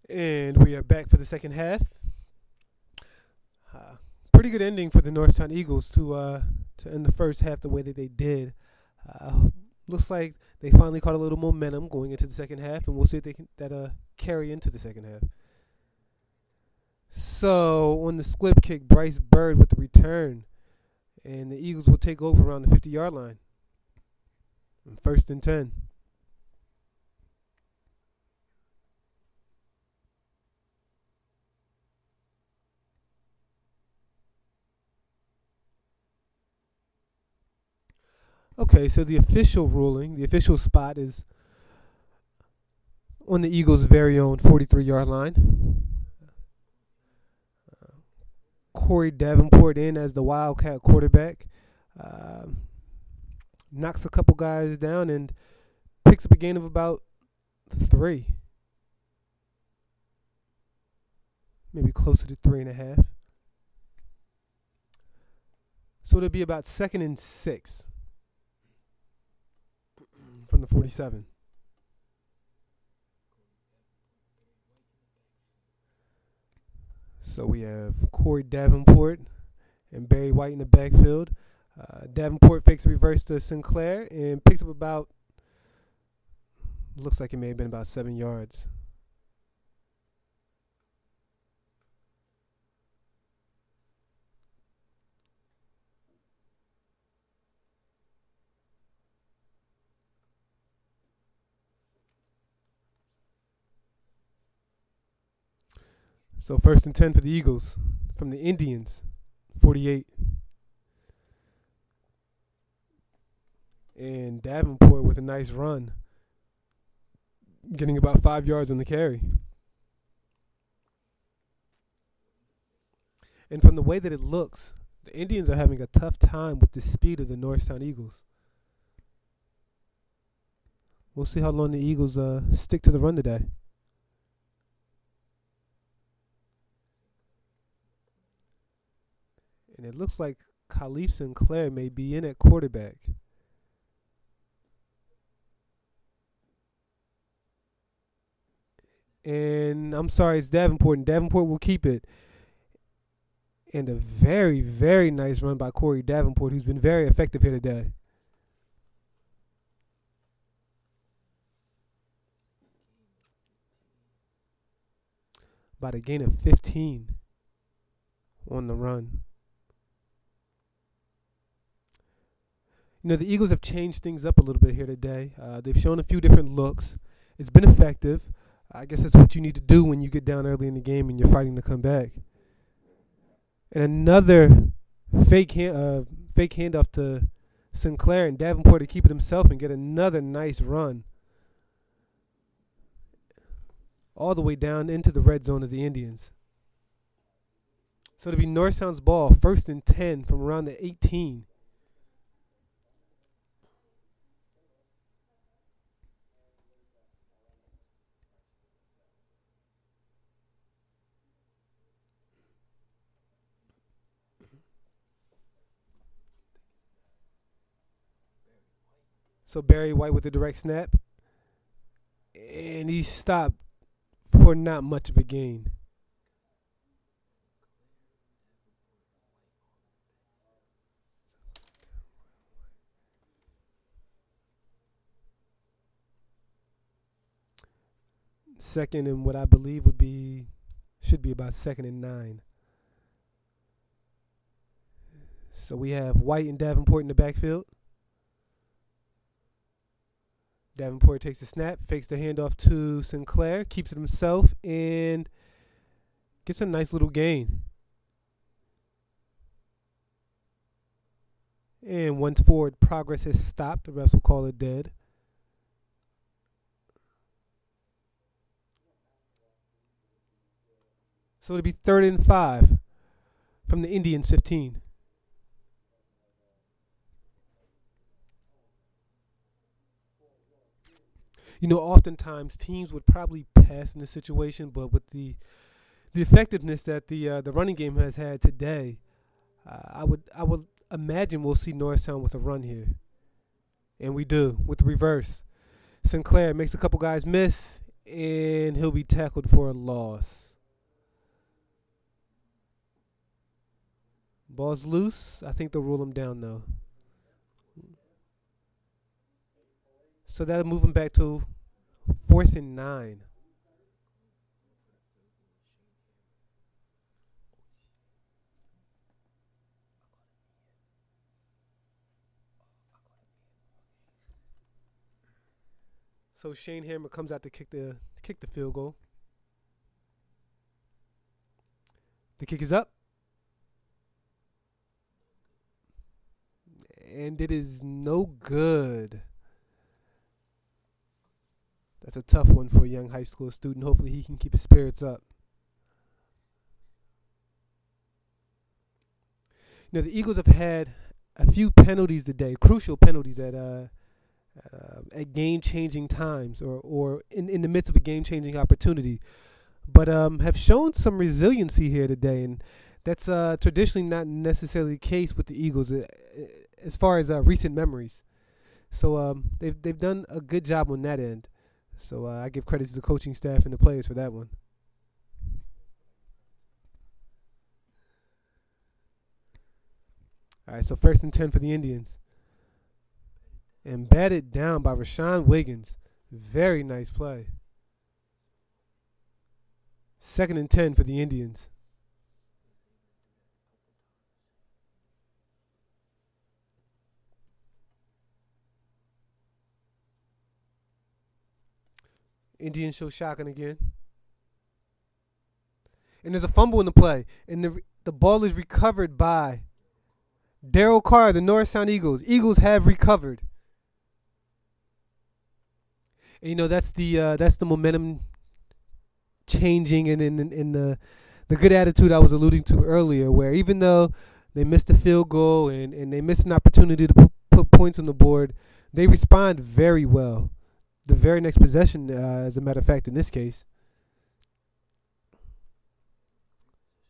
And we are back for the second half. Uh, Pretty good ending for the Norristown Eagles to end the first half the way that they did. Uh, Looks like they finally caught a little momentum going into the second half, and we'll see if they can carry into the second half. So on the slip kick, Bryce Bird with the return, and the Eagles will take over around the 50-yard line. First and 10. Okay, so the official ruling, the official spot is on the Eagles' very own 43-yard line. Corey Davenport in as the Wildcat quarterback. Knocks a couple guys down and picks up a gain of about 3. Maybe closer to 3.5. So it'll be about 2nd and 6 from the 47. So we have Corey Davenport and Barry White in the backfield. Davenport fakes a reverse to Sinclair and picks up about, looks like it may have been about 7 yards. So 1st and 10 for the Eagles from the Indians, 48. And Davenport with a nice run, getting about 5 yards on the carry. And from the way that it looks, the Indians are having a tough time with the speed of the Norristown Eagles. We'll see how long the Eagles stick to the run today. And it looks like Khalif Sinclair may be in at quarterback. And I'm sorry, it's Davenport, and Davenport will keep it. And a very, very nice run by Corey Davenport, who's been very effective here today. About a gain of 15 on the run. You know, the Eagles have changed things up a little bit here today. They've shown a few different looks. It's been effective. I guess that's what you need to do when you get down early in the game and you're fighting to come back. And another fake handoff to Sinclair, and Davenport to keep it himself and get another nice run all the way down into the red zone of the Indians. So it'll be Norristown's ball, 1st and 10 from around the 18. So Barry White with the direct snap. And he stopped for not much of a gain. Second and what I believe should be about 2nd and 9. So we have White and Davenport in the backfield. Davenport takes the snap, fakes the handoff to Sinclair, keeps it himself, and gets a nice little gain. And once forward progress has stopped, the refs will call it dead. So it'll be 3rd and 5 from the Indians' 15. You know, oftentimes teams would probably pass in this situation, but with the effectiveness that the running game has had today, I would imagine we'll see Norristown with a run here, and we do with the reverse. Sinclair makes a couple guys miss, and he'll be tackled for a loss. Ball's loose. I think they'll rule him down though. So that'll move him back to 4th and 9. So Shane Hammer comes out to kick the field goal. The kick is up, and it is no good. That's a tough one for a young high school student. Hopefully he can keep his spirits up. The Eagles have had a few penalties today, crucial penalties at game-changing times or in the midst of a game-changing opportunity, but have shown some resiliency here today, and that's traditionally not necessarily the case with the Eagles as far as recent memories. So they've done a good job on that end. So I give credit to the coaching staff and the players for that one. All right, so 1st and 10 for the Indians. And batted down by Rashawn Wiggins. Very nice play. 2nd and 10 for the Indians. Indians show shotgun again. And there's a fumble in the play. And the ball is recovered by Daryl Carr, the Norristown Eagles. Eagles have recovered. And that's the momentum changing and in the good attitude I was alluding to earlier, where even though they missed a field goal and they missed an opportunity to put points on the board, they respond very well. The very next possession, as a matter of fact, in this case.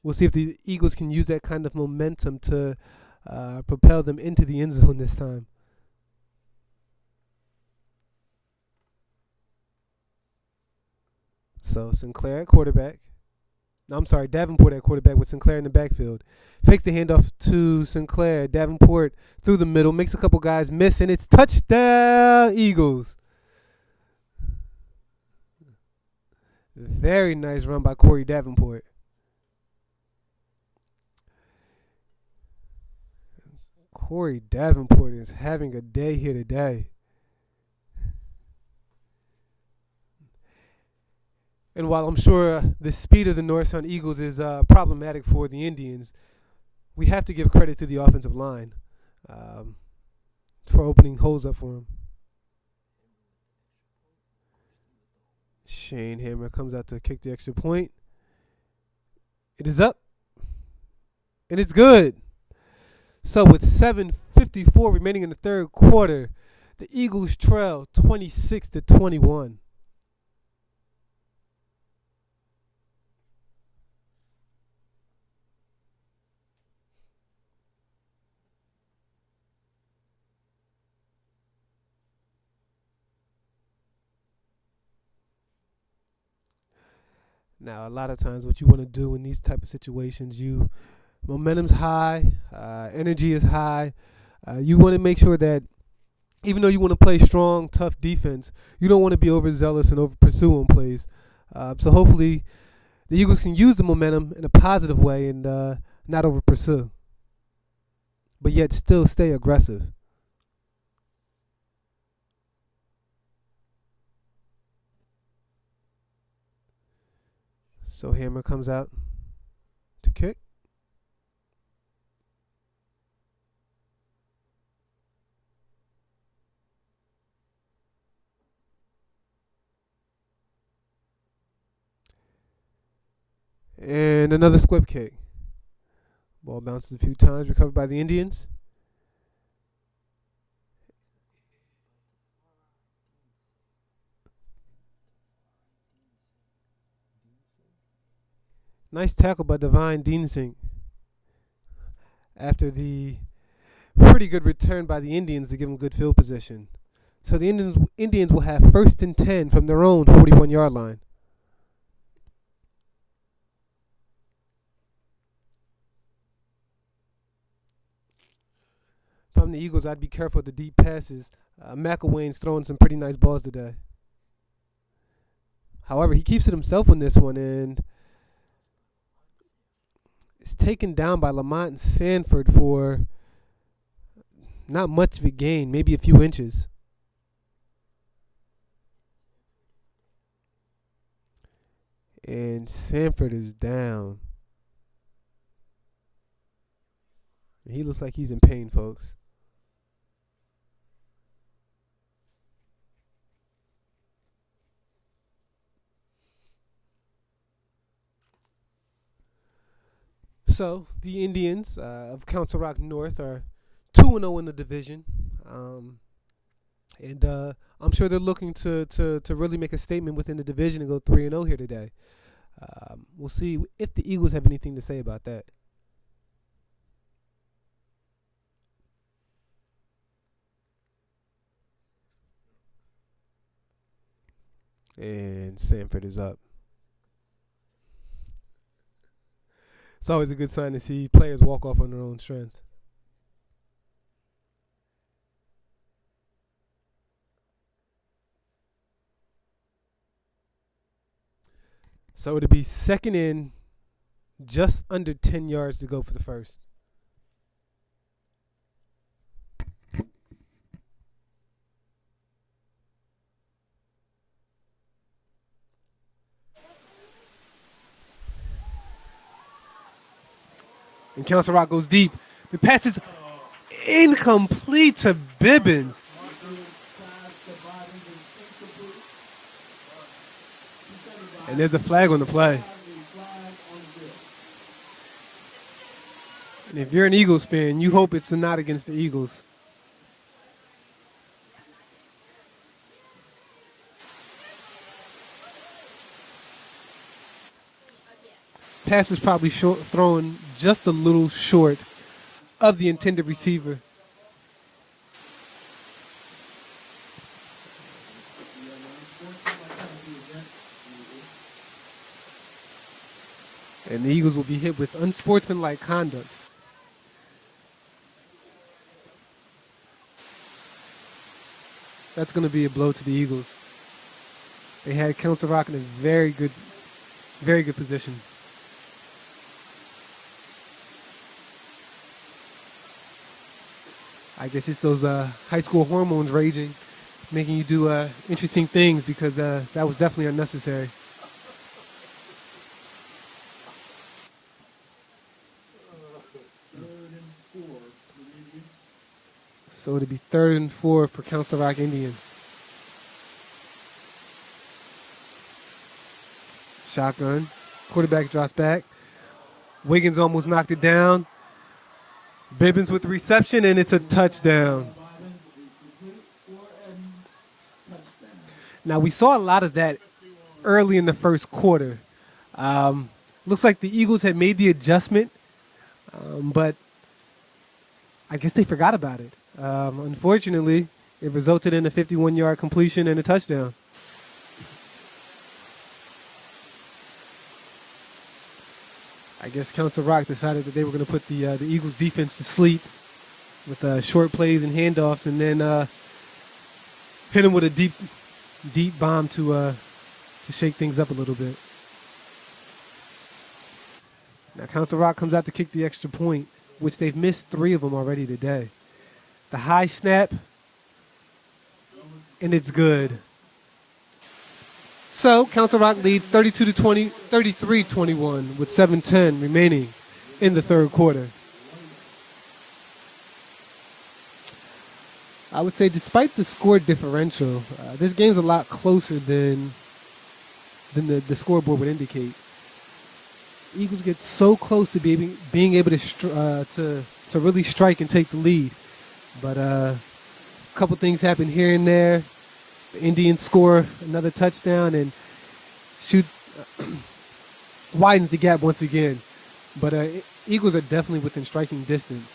We'll see if the Eagles can use that kind of momentum to propel them into the end zone this time. So Sinclair at quarterback. No, I'm sorry, Davenport at quarterback with Sinclair in the backfield. Fakes the handoff to Sinclair. Davenport through the middle, makes a couple guys miss, and it's touchdown Eagles. Very nice run by Corey Davenport. Corey Davenport is having a day here today. And while I'm sure the speed of the Norristown Eagles is problematic for the Indians, we have to give credit to the offensive line for opening holes up for him. Shane Hammer comes out to kick the extra point. It is up. And it's good. So with 7:54 remaining in the third quarter, the Eagles trail 26-21. Now, a lot of times what you want to do in these type of situations, momentum's high, energy is high. You want to make sure that even though you want to play strong, tough defense, you don't want to be overzealous and over pursue on plays. So hopefully the Eagles can use the momentum in a positive way and not over pursue, but yet still stay aggressive. So Hammer comes out to kick. And another squib kick. Ball bounces a few times, recovered by the Indians. Nice tackle by Divine Deansink after the pretty good return by the Indians to give them good field position. So the Indians will have first and 10 from their own 41-yard line. If I'm the Eagles, I'd be careful with the deep passes. McElwain's throwing some pretty nice balls today. However, he keeps it himself on this one, and is taken down by Lamont Sanford for not much of a gain, maybe a few inches. And Sanford is down. He looks like he's in pain, folks. So the Indians of Council Rock North are 2-0 in the division, and I'm sure they're looking to really make a statement within the division and go 3-0 here today. We'll see if the Eagles have anything to say about that. And Sanford is up. It's always a good sign to see players walk off on their own strength. So it'll be second in, just under 10 yards to go for the first. And Council Rock goes deep. The pass is incomplete to Bibbins. And there's a flag on the play. And if you're an Eagles fan, you hope it's not against the Eagles. Pass was probably thrown just a little short of the intended receiver. And the Eagles will be hit with unsportsmanlike conduct. That's going to be a blow to the Eagles. They had Council Rock in a very good position. I guess it's those high school hormones raging, making you do interesting things, because that was definitely unnecessary. So it'll be 3rd and 4 for Council Rock Indians. Shotgun. Quarterback drops back. Wiggins almost knocked it down. Bibbins with the reception, and it's a touchdown. Now, we saw a lot of that early in the first quarter. Looks like the Eagles had made the adjustment, but I guess they forgot about it. Unfortunately, it resulted in a 51-yard completion and a touchdown. I guess Council Rock decided that they were going to put the Eagles defense to sleep with short plays and handoffs, and then hit them with a deep bomb to shake things up a little bit. Now Council Rock comes out to kick the extra point, which they've missed 3 of them already today. The high snap, and it's good. So Council Rock leads 33-21 with 7:10 remaining in the third quarter. I would say, despite the score differential, this game's a lot closer than the scoreboard would indicate. Eagles get so close to being able to really strike and take the lead, but a couple things happen here and there. The Indians score another touchdown and widens the gap once again. But Eagles are definitely within striking distance.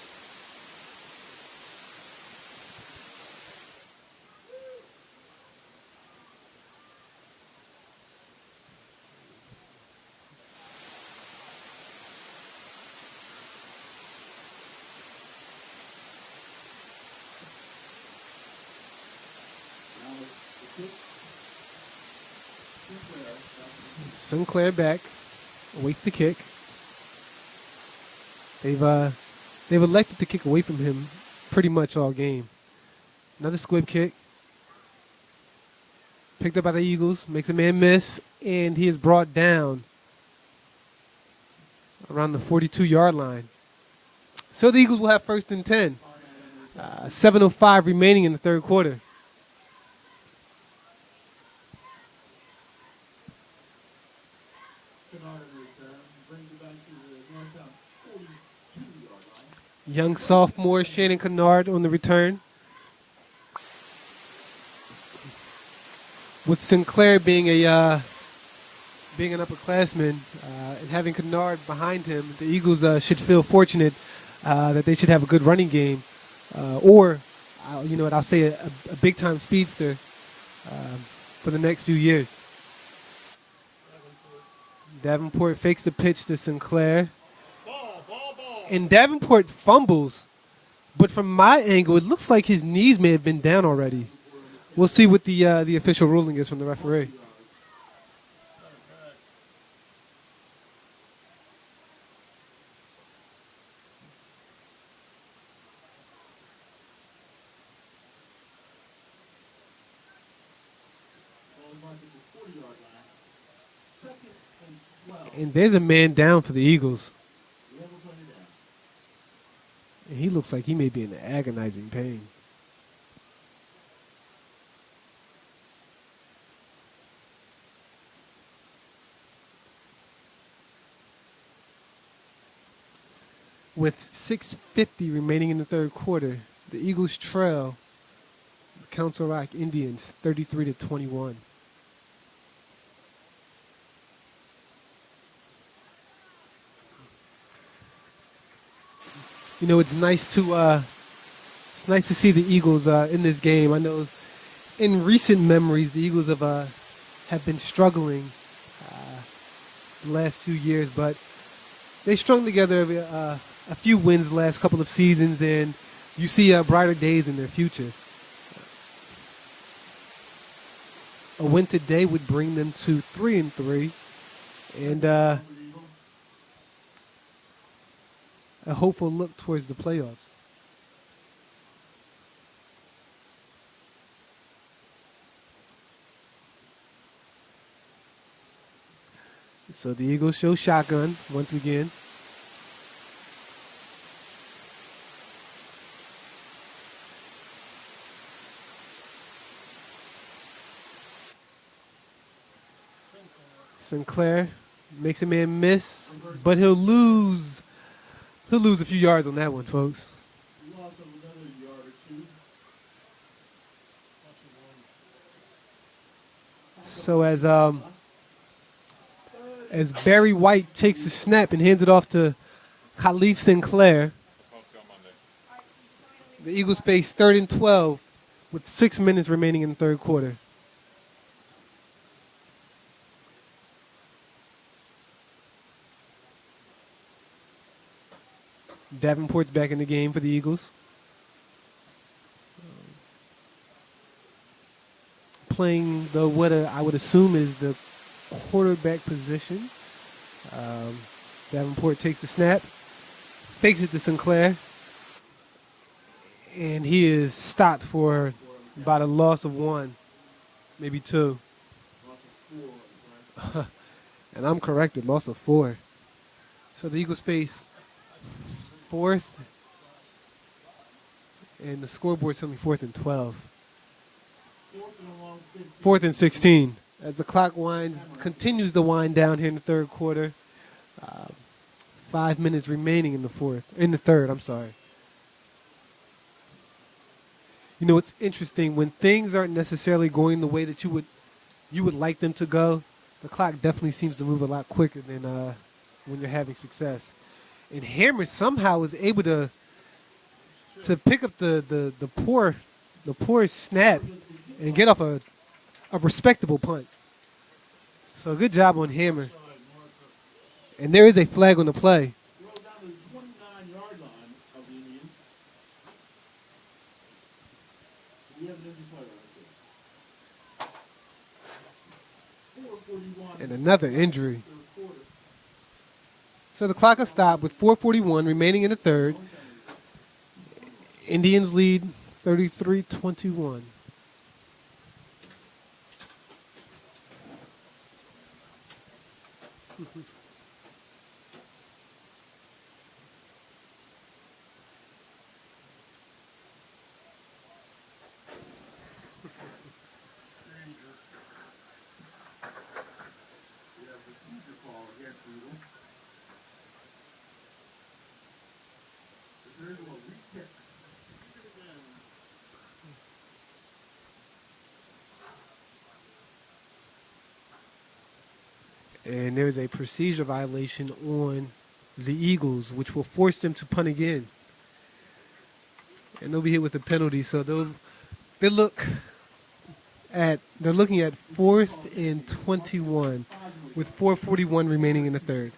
Sinclair back, waits the kick. They've elected to kick away from him pretty much all game. Another squib kick. Picked up by the Eagles, makes a man miss, and he is brought down around the 42-yard line. So the Eagles will have 1st and 10. 7:05 remaining in the third quarter. Young sophomore Shannon Kennard on the return. With Sinclair being an upperclassman and having Kennard behind him, the Eagles should feel fortunate that they should have a good running game, or you know what, I'll say a big time speedster for the next few years. Davenport fakes the pitch to Sinclair, and Davenport fumbles, but from my angle, it looks like his knees may have been down already. We'll see what the official ruling is from the referee. And there's a man down for the Eagles. And he looks like he may be in agonizing pain. With 6:50 remaining in the third quarter, the Eagles trail the Council Rock Indians 33-21. You know, it's nice to see the Eagles in this game. I know in recent memories the Eagles have been struggling the last few years, but they strung together a few wins the last couple of seasons, and you see brighter days in their future. A win today would bring them to 3-3, and a hopeful look towards the playoffs. So the Eagles show shotgun once again. Sinclair makes a man miss, but he'll lose a few yards on that one, folks. So as Barry White takes the snap and hands it off to Khalif Sinclair, the Eagles face 3rd and 12 with 6 minutes remaining in the third quarter. Davenport's back in the game for the Eagles. Playing what I would assume is the quarterback position. Davenport takes the snap, fakes it to Sinclair, and he is stopped for about a loss of 1, maybe 2. And I'm corrected, loss of 4. So the Eagles face 4th, and the scoreboard's telling me 4th and 12. 4th and 16. As the clock continues to wind down here in the third quarter. 5 minutes remaining in the third, I'm sorry. You know, it's interesting when things aren't necessarily going the way that you would like them to go. The clock definitely seems to move a lot quicker than when you're having success. And Hammer somehow was able to pick up the poor snap and get off a respectable punt. So good job on Hammer. And there is a flag on the play. And another injury. So the clock has stopped with 4:41 remaining in the third. Indians lead 33-21. And there's a procedure violation on the Eagles, which will force them to punt again. And they'll be hit with a penalty. So they're looking at 4th and 21 with 4:41 remaining in the third.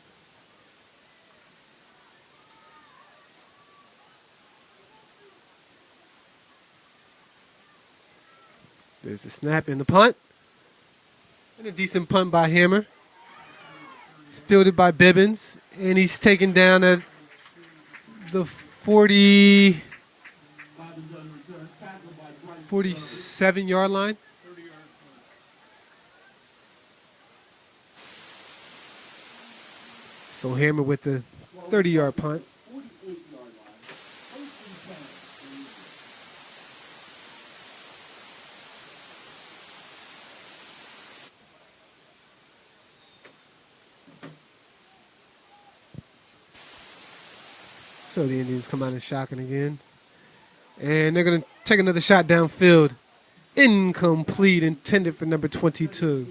There's a snap and the punt. And a decent punt by Hammer. It's fielded by Bibbins. And he's taken down at the 47-yard line. So Hammer with the 30-yard punt. So the Indians come out and shotgun again. And they're going to take another shot downfield. Incomplete, intended for number 22.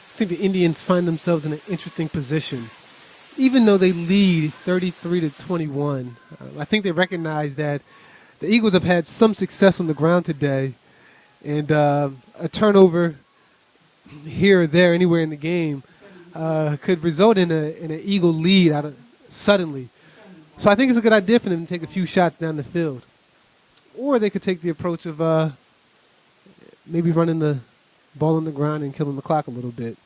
I think the Indians find themselves in an interesting position. Even though they lead 33-21, I think they recognize that the Eagles have had some success on the ground today, and a turnover here or there, anywhere in the game, could result in an Eagle lead suddenly. So I think it's a good idea for them to take a few shots down the field, or they could take the approach of maybe running the ball on the ground and killing the clock a little bit.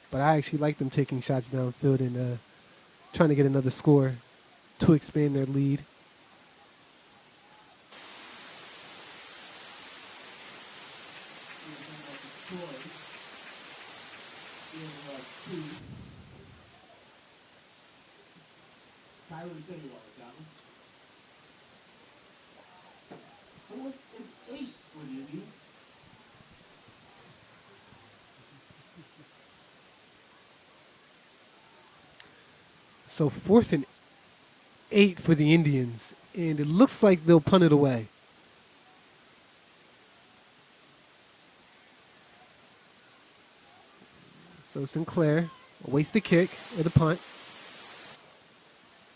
But I actually like them taking shots downfield and trying to get another score to expand their lead. So 4th and 8 for the Indians, and it looks like they'll punt it away. So Sinclair awaits the kick or the punt.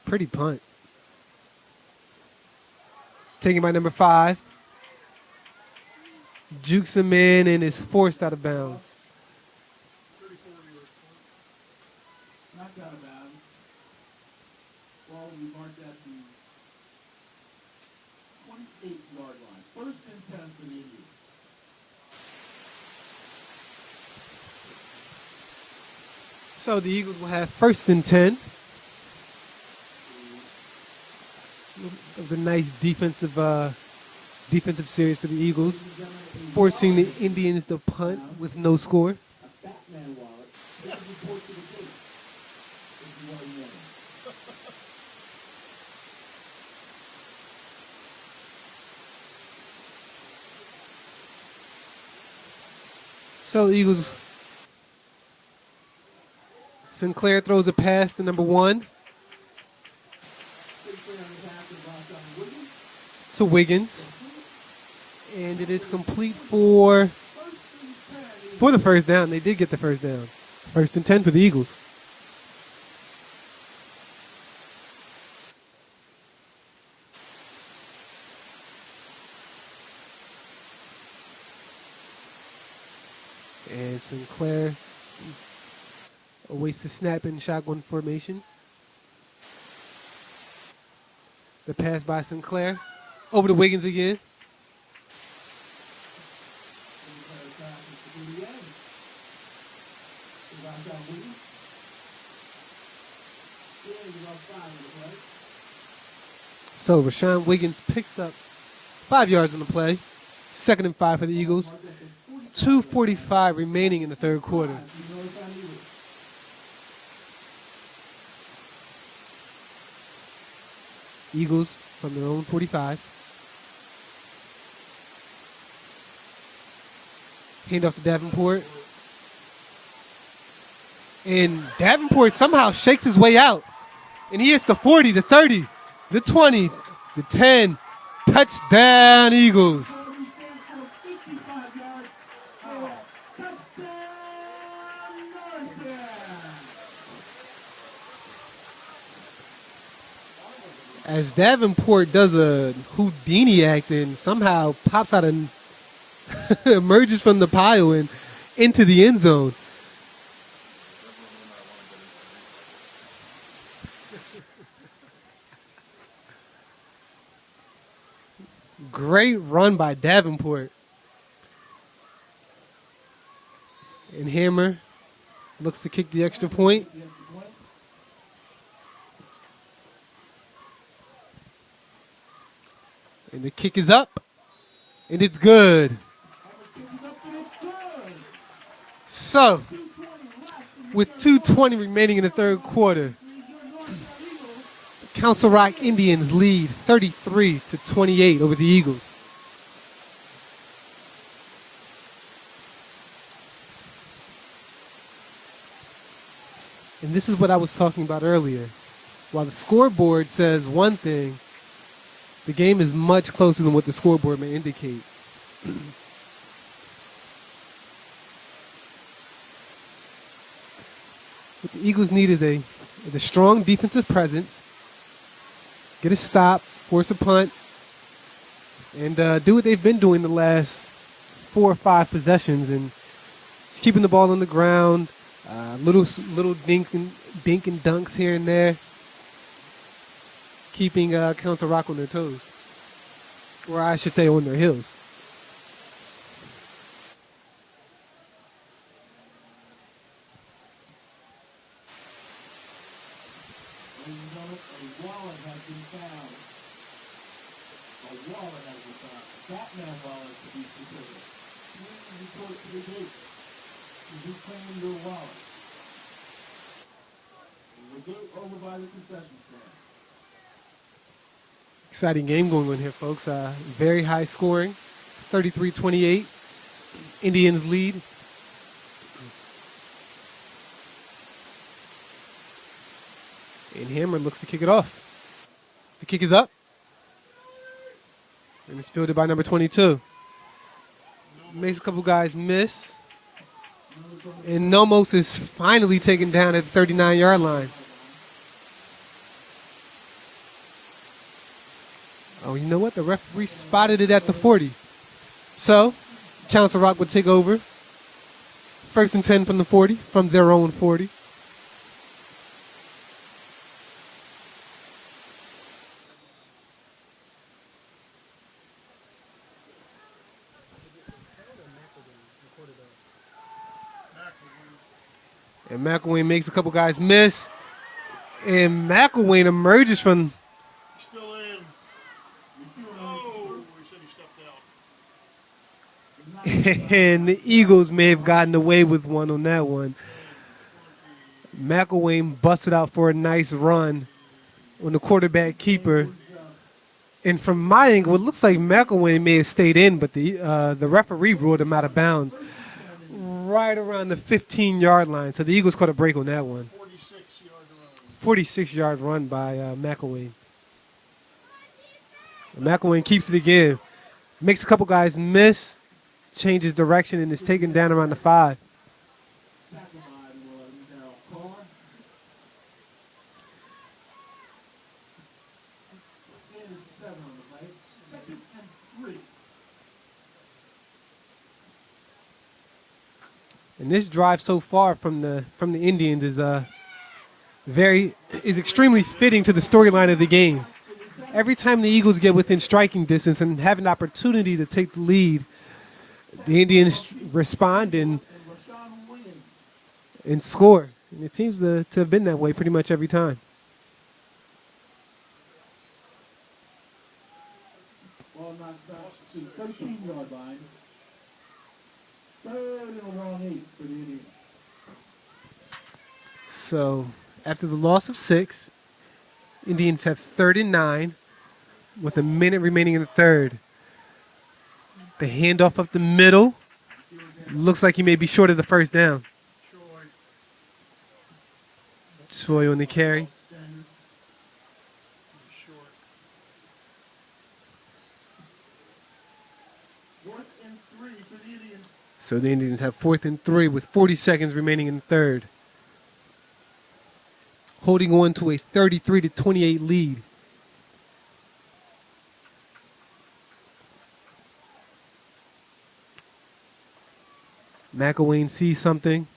Pretty punt. Taken by number 5. Jukes him in and is forced out of bounds. Knocked out of bounds. Ball will be marked at the 28-yard line. 1st and 10 for the Indians. So the Eagles will have 1st and 10. It was a nice defensive series for the Eagles, forcing the Indians to punt with no score. Batman wallet. This is report to the case. If you want to know. So the Eagles, Sinclair throws a pass to number 1. To Wiggins. And it is complete for the first down. They did get the first down. 1st and 10 for the Eagles. And Sinclair awaits the snap in shotgun formation. The pass by Sinclair. Over to Wiggins again. So Rashawn Wiggins picks up 5 yards on the play. 2nd and 5 for the Eagles. 2:45 remaining in the third quarter. Eagles from their own 45. Hand off to Davenport. And Davenport somehow shakes his way out. And he hits the 40, the 30, the 20, the 10. Touchdown, Eagles. As Davenport does a Houdini act and somehow pops out and emerges from the pile and into the end zone. Great run by Davenport. And Hammer looks to kick the extra point. And the kick is up. And it's good. So, with 2:20 remaining in the third quarter, Council Rock Indians lead 33-28 over the Eagles. And this is what I was talking about earlier. While the scoreboard says one thing, the game is much closer than what the scoreboard may indicate. What the Eagles need is a strong defensive presence, get a stop, force a punt, and do what they've been doing the last 4 or 5 possessions, and just keeping the ball on the ground, little dink and dunks here and there, keeping Council Rock on their toes, or I should say on their heels. Batman wallet to be specific. You report to the gate. You claim your wallet. The gate over by the concession stand. Exciting game going on here, folks. Very high scoring, 33-28. Indians lead. And Hammer looks to kick it off. The kick is up. And it's fielded by number 22. Makes a couple guys miss. And Nomos is finally taken down at the 39-yard line. Oh, you know what? The referee spotted it at the 40. So, Council Rock would take over. 1st and 10 from the 40, from their own 40. And McElwain makes a couple guys miss. And McElwain emerges from... Still in. Oh, he said he stepped out. And the Eagles may have gotten away with one on that one. McElwain busted out for a nice run on the quarterback keeper. And from my angle, it looks like McElwain may have stayed in, but the referee ruled him out of bounds right around the 15-yard line. So the Eagles caught a break on that one. 46-yard run by McElwain. McElwain keeps it again. Makes a couple guys miss, changes direction, and is taken down around the 5. And this drive so far from the Indians is extremely fitting to the storyline of the game. Every time the Eagles get within striking distance and have an opportunity to take the lead, the Indians respond and Rashawn Williams. score. And it seems to have been that way pretty much every time. Ball knocked back to the 13-yard line. Third and a long 8 for the Indians. So after the loss of 6, Indians have 3rd and 9 with a minute remaining in the third. The handoff up the middle. Looks like he may be short of the first down. Troy on the carry. Short. Fourth and 3 for the Indians. So the Indians have 4th and 3 with 40 seconds remaining in the third. Holding on to a 33-28 lead. McElwain sees something.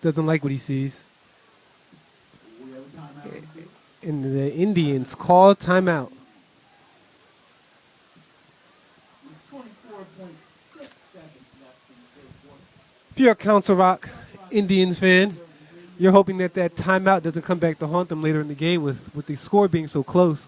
Doesn't like what he sees. We have a timeout. And the Indians call timeout. 24.6 seconds left in the third quarter. If you're a Council Rock Indians fan, you're hoping that timeout doesn't come back to haunt them later in the game with the score being so close.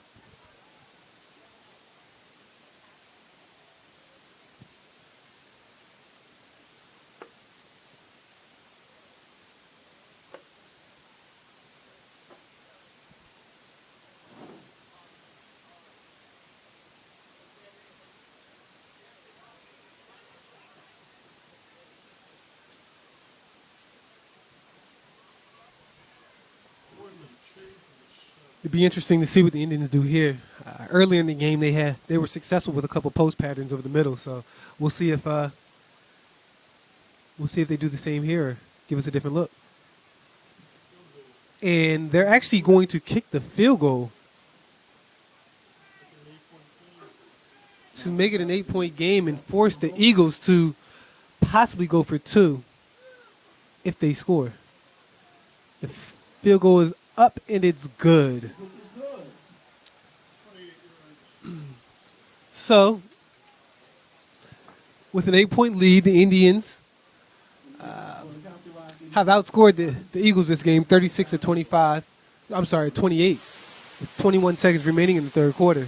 It'd be interesting to see what the Indians do here. Early in the game, they were successful with a couple post patterns over the middle. So we'll see if they do the same here or give us a different look. And they're actually going to kick the field goal to make it an 8-point game and force the Eagles to possibly go for 2 if they score. The field goal is up and it's good. So, with an 8-point lead, the Indians have outscored the Eagles this game 36-25. I'm sorry, 28, with 21 seconds remaining in the third quarter.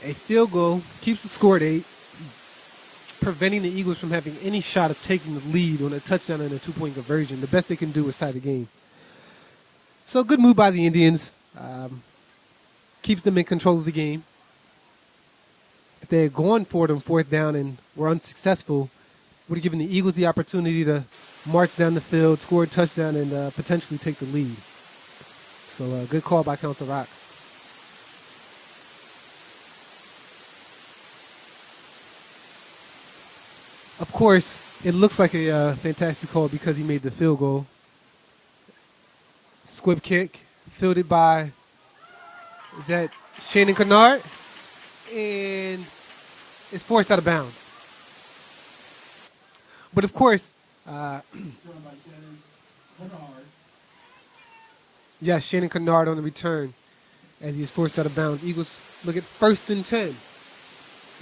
A field goal keeps the score at 8, preventing the Eagles from having any shot of taking the lead on a touchdown and a 2-point conversion. The best they can do is tie the game. So good move by the Indians. Keeps them in control of the game. If they had gone for it on 4th down and were unsuccessful, would have given the Eagles the opportunity to march down the field, score a touchdown, and potentially take the lead. So good call by Council Rock. Of course, it looks like a fantastic call because he made the field goal. Squib kick, fielded by, is that Shannon Kennard? And it's forced out of bounds. But of course, Thrown by Shannon Kennard. yes, Shannon Kennard on the return as he is forced out of bounds. Eagles look at 1st and 10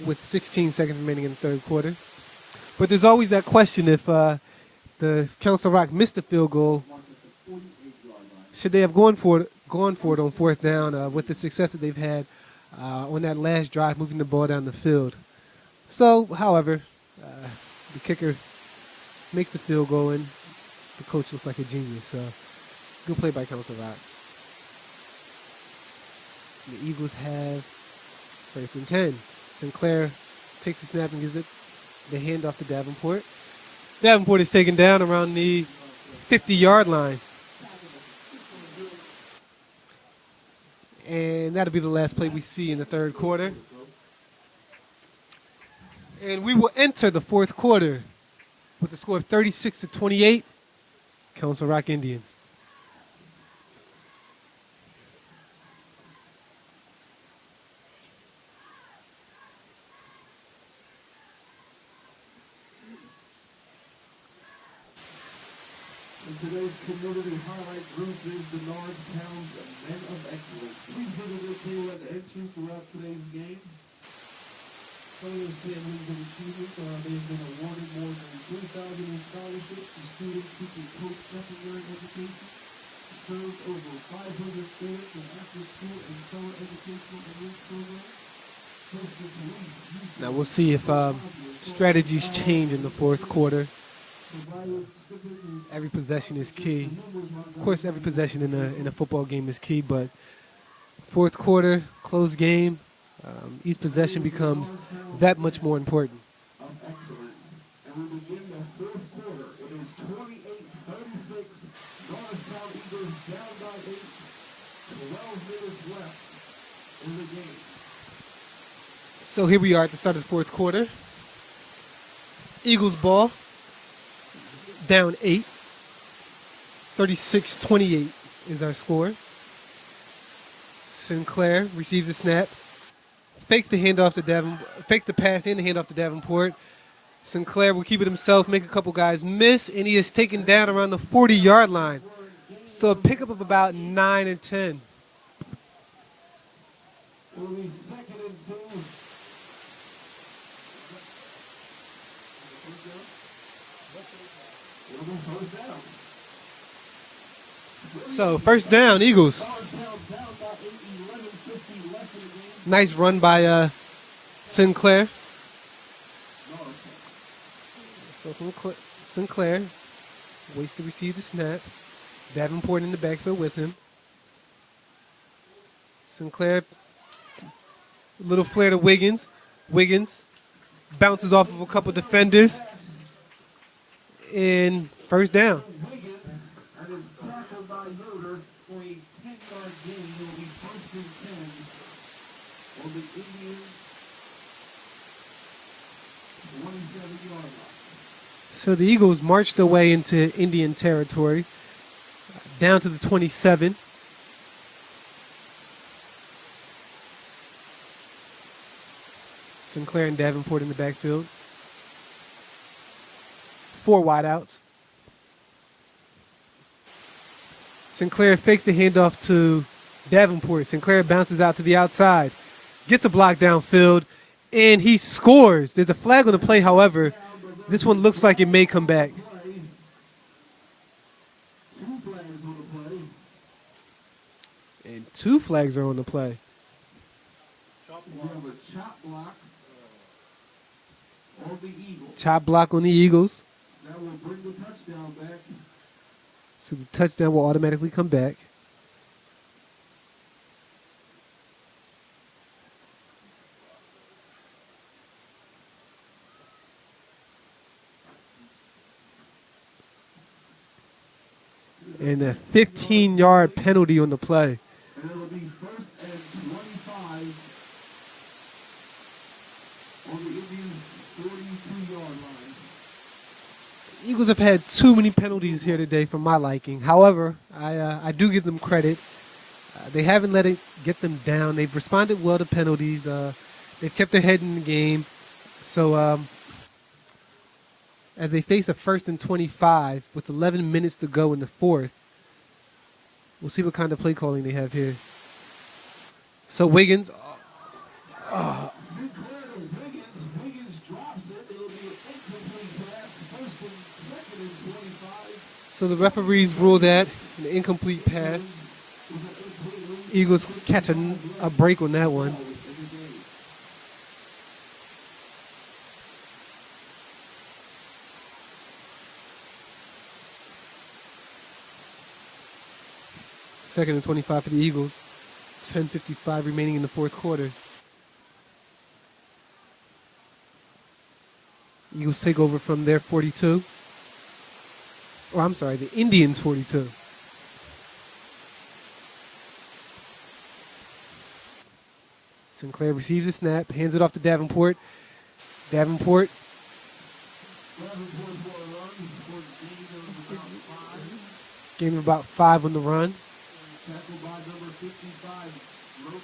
with 16 seconds remaining in the third quarter. But there's always that question if the Council Rock missed the field goal, should they have gone for it on 4th down with the success that they've had on that last drive, moving the ball down the field. So, however, the kicker makes the field goal, and the coach looks like a genius. So, good play by Council Rock. The Eagles have 1st and 10. Sinclair takes the snap and gives it the handoff to Davenport. Davenport is taken down around the 50-yard line. And that'll be the last play we see in the third quarter. And we will enter the fourth quarter with a score of 36-28. Council Rock Indians. And today's community highlight group is the Norristown Men of Excellence. Please visit the table at the entrance throughout today's game. Some of the families and achievements, they've been awarded more than 3,000 in scholarships to students seeking post-secondary education, served over 500 students in after-school and summer educational and youth programs. Hosted police, Now we'll see if strategies change in the fourth quarter. Every possession is key. Of course, every possession in a football game is key, but fourth quarter, close game, each possession becomes that much more important. of excellence. And we begin the fourth quarter. It is 28-36. Norristown Eagles down by 8. 12 minutes left in the game. So here we are at the start of the fourth quarter. Eagles ball, down 8. 36-28 is our score. Sinclair receives the snap, fakes the handoff to fakes the pass and the handoff to Davenport. Sinclair will keep it himself, make a couple guys miss, and he is taken down around the 40-yard line. So a pickup of about 9 and 10. It will be 2nd and 2. It will be first down. So first down, Eagles. Norristown down by 8, 11:50 left in the game. Nice run by Sinclair. Norristown. So from Sinclair waits to receive the snap. Davenport in the backfield with him. Sinclair, little flare to Wiggins. Wiggins bounces off of a couple defenders. And first down. Wiggins and is tackled by Yoder for a 10-yard gain. It will be 1st and 10 on the Indians' 27-yard line. So the Eagles marched their way into Indian territory, down to the 27. Sinclair and Davenport in the backfield. 4 wideouts. Sinclair fakes the handoff to Davenport. Sinclair bounces out to the outside, gets a block downfield, and he scores. There's a flag on the play, however. This one looks like it may come back. Play. 2 flags on the play. And 2 flags are on the play. We have a chop block on the Eagles. Chop block on the Eagles. That will bring the touchdown back. So the touchdown will automatically come back. And a 15-yard penalty on the play. And it'll be 1st and 25 on the Indians' 42-yard line. Eagles have had too many penalties here today for my liking. However, I do give them credit. They haven't let it get them down. They've responded well to penalties. They've kept their head in the game. So as they face a 1st and 25 with 11 minutes to go in the fourth, we'll see what kind of play calling they have here. So Wiggins. Sinclair to Wiggins drops it. It'll be an incomplete pass. 1st and 2nd and 25. So the referees rule that an incomplete pass. Eagles catch a break on that one. Second and 25 for the Eagles. 10:55 remaining in the fourth quarter. Eagles take over from their 42. Oh, I'm sorry, the Indians 42. Sinclair receives the snap, hands it off to Davenport. Davenport gain of about 5 on the run. Tackled by number 55, Roger.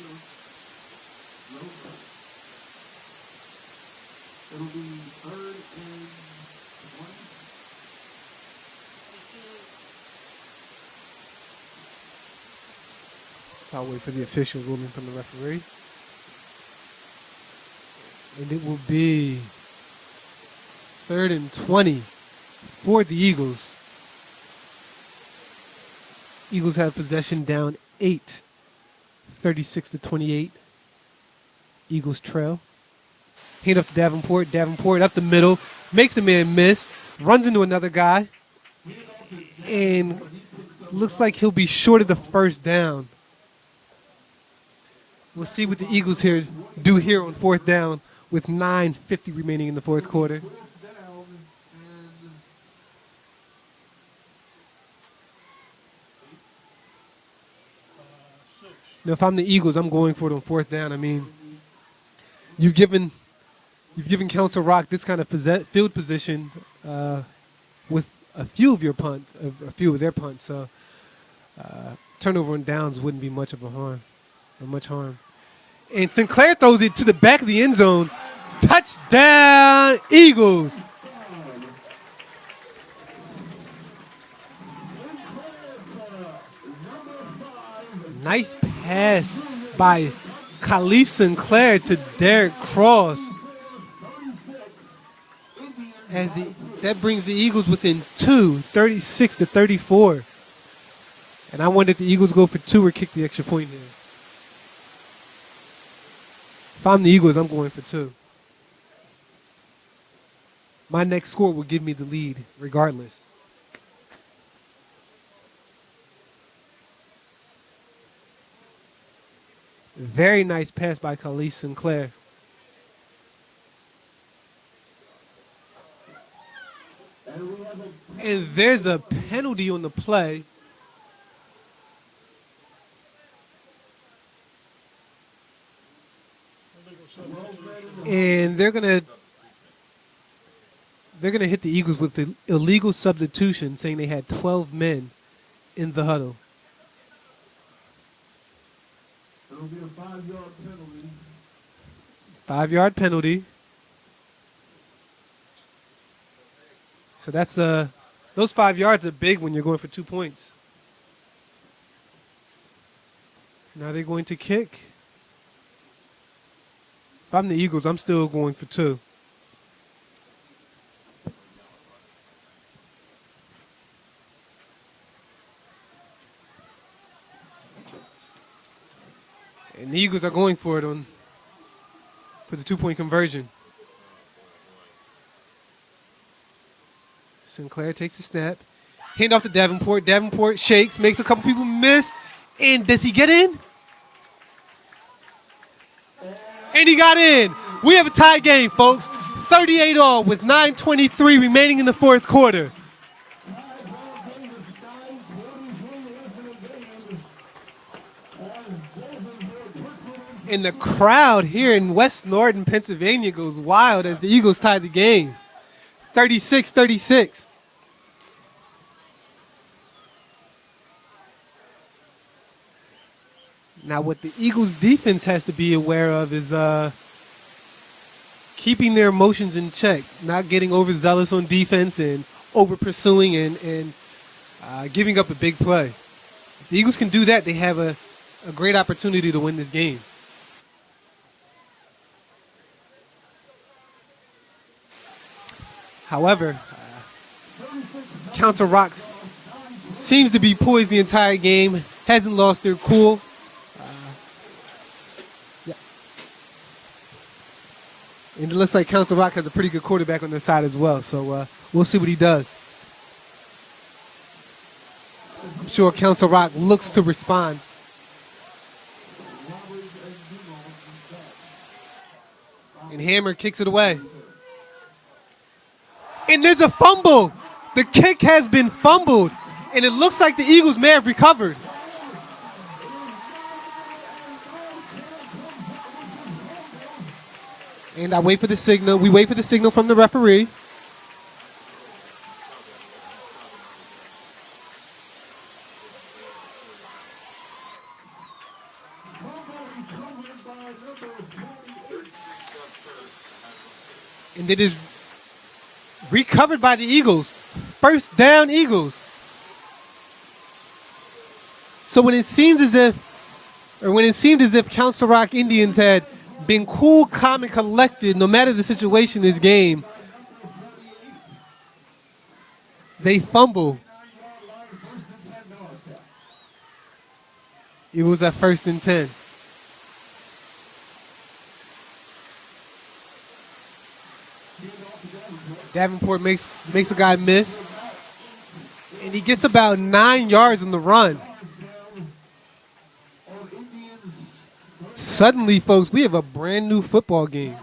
It'll be 3rd and 20. So I'll wait for the official ruling from the referee. And it will be 3rd and 20 for the Eagles. Eagles have possession down 8, 36-28. Eagles trail. Hand off to Davenport. Davenport up the middle. Makes a man miss. Runs into another guy. And looks like he'll be short of the first down. We'll see what the Eagles do here on 4th down with 9:50 remaining in the 4th quarter. Now, if I'm the Eagles, I'm going for it on 4th down. I mean, you've given Council Rock this kind of field position with a few of their punts. So turnover on downs wouldn't be much harm. And Sinclair throws it to the back of the end zone. Touchdown, Eagles. Nice pass by Khalif Sinclair to Derek Cross. That brings the Eagles within 2, 36-34. And I wonder if the Eagles go for 2 or kick the extra point here. If I'm the Eagles, I'm going for 2. My next score will give me the lead regardless. Very nice pass by Khalif Sinclair. And there's a penalty on the play. And they're gonna hit the Eagles with the illegal substitution, saying they had 12 men in the huddle. It'll be a 5-yard penalty. 5-yard penalty. So that's those 5 yards are big when you're going for 2 points. Now they're going to kick. If I'm the Eagles, I'm still going for 2. And the Eagles are going for it for the 2-point conversion. Sinclair takes a snap. Hand off to Davenport. Davenport shakes, makes a couple people miss. And does he get in? And he got in. We have a tie game, folks. 38-all with 9:23 remaining in the 4th quarter. And the crowd here in West Norton, Pennsylvania goes wild as the Eagles tie the game. 36-36. Now what the Eagles defense has to be aware of is keeping their emotions in check, not getting overzealous on defense and over pursuing and giving up a big play. If the Eagles can do that, they have a great opportunity to win this game. However, Council Rock seems to be poised the entire game, hasn't lost their cool. And it looks like Council Rock has a pretty good quarterback on their side as well, so we'll see what he does. I'm sure Council Rock looks to respond. And Hammer kicks it away. And there's a fumble. The kick has been fumbled. And it looks like the Eagles may have recovered. And I wait for the signal. We wait for the signal from the referee. And it is recovered by the Eagles. First down, Eagles. So when it seemed as if Council Rock Indians had been cool, calm, and collected, no matter the situation in this game, they fumble. It was at 1st and 10. Davenport makes a guy miss, and he gets about 9 yards on the run. Suddenly, folks, we have a brand new football game.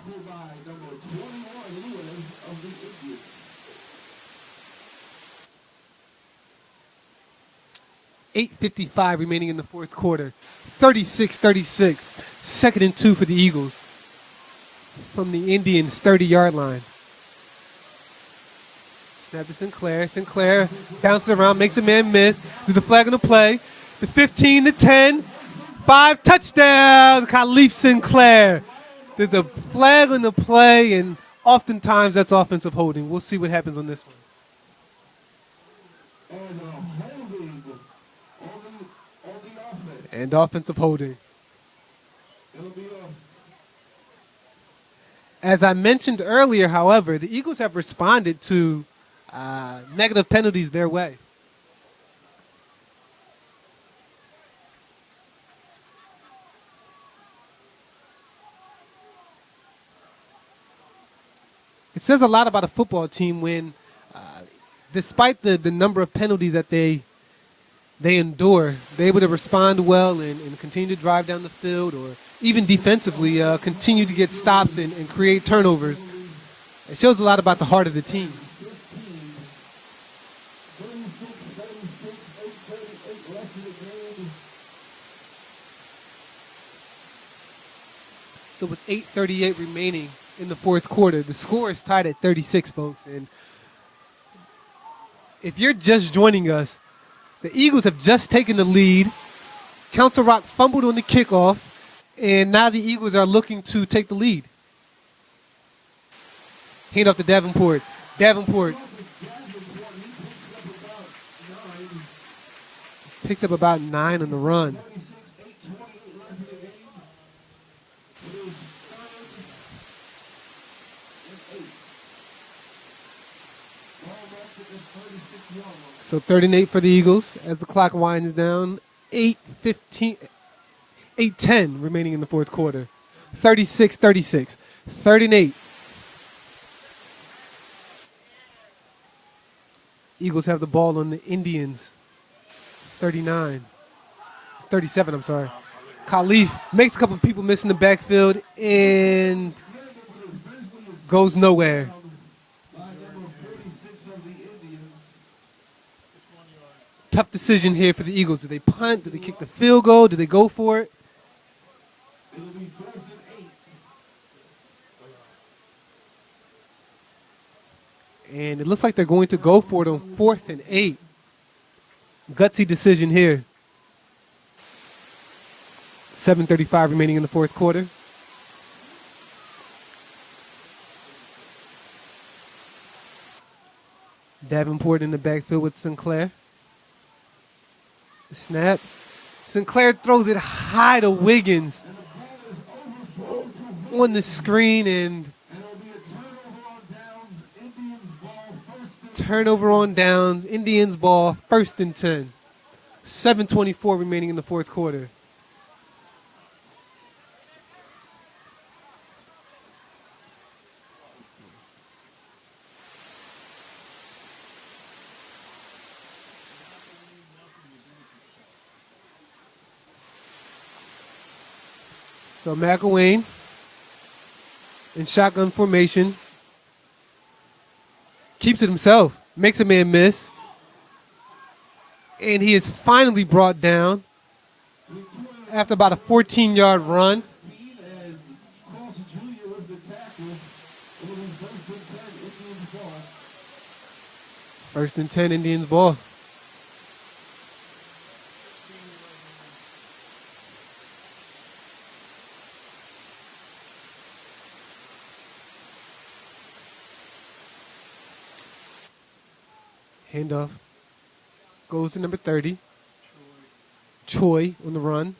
.8:55 remaining in the fourth quarter. 36-36. 2nd and 2 for the Eagles from the Indians' 30-yard line. Snap to Sinclair. Sinclair bounces around, makes a man miss. There's a flag on the play. The 15, the 10, 5 touchdowns. Khalif Sinclair. There's a flag on the play, and oftentimes that's offensive holding. We'll see what happens on this one. And offensive holding. As I mentioned earlier, however, the Eagles have responded to negative penalties their way. It says a lot about a football team when, despite the number of penalties that they endure, they're able to respond well and continue to drive down the field, or even defensively continue to get stops and create turnovers. It shows a lot about the heart of the team. So with 8:38 remaining in the fourth quarter, the score is tied at 36, folks. And if you're just joining us, the Eagles have just taken the lead. Council Rock fumbled on the kickoff, and now the Eagles are looking to take the lead. Hand off to Davenport. Davenport picks up about 9 on the run. So 3rd and 8 for the Eagles as the clock winds down. 8:10 remaining in the fourth quarter. 36-36. 3rd and 8. Eagles have the ball on the Indians. 37, I'm sorry. Khalif makes a couple of people miss in the backfield and goes nowhere. Tough decision here for the Eagles. Do they punt? Do they kick the field goal? Do they go for it? And it looks like they're going to go for it on 4th and 8. Gutsy decision here. 7:35 remaining in the fourth quarter. Davenport in the backfield with Sinclair. Snap. Sinclair throws it high to Wiggins on the screen, and turnover on downs. Indians ball, 1st and 10. 7:24 remaining in the fourth quarter. So McElwain in shotgun formation. Keeps it himself. Makes a man miss. And he is finally brought down after about a 14-yard run. First and 10, Indians ball. Handoff. Goes to number 30. Choi on the run.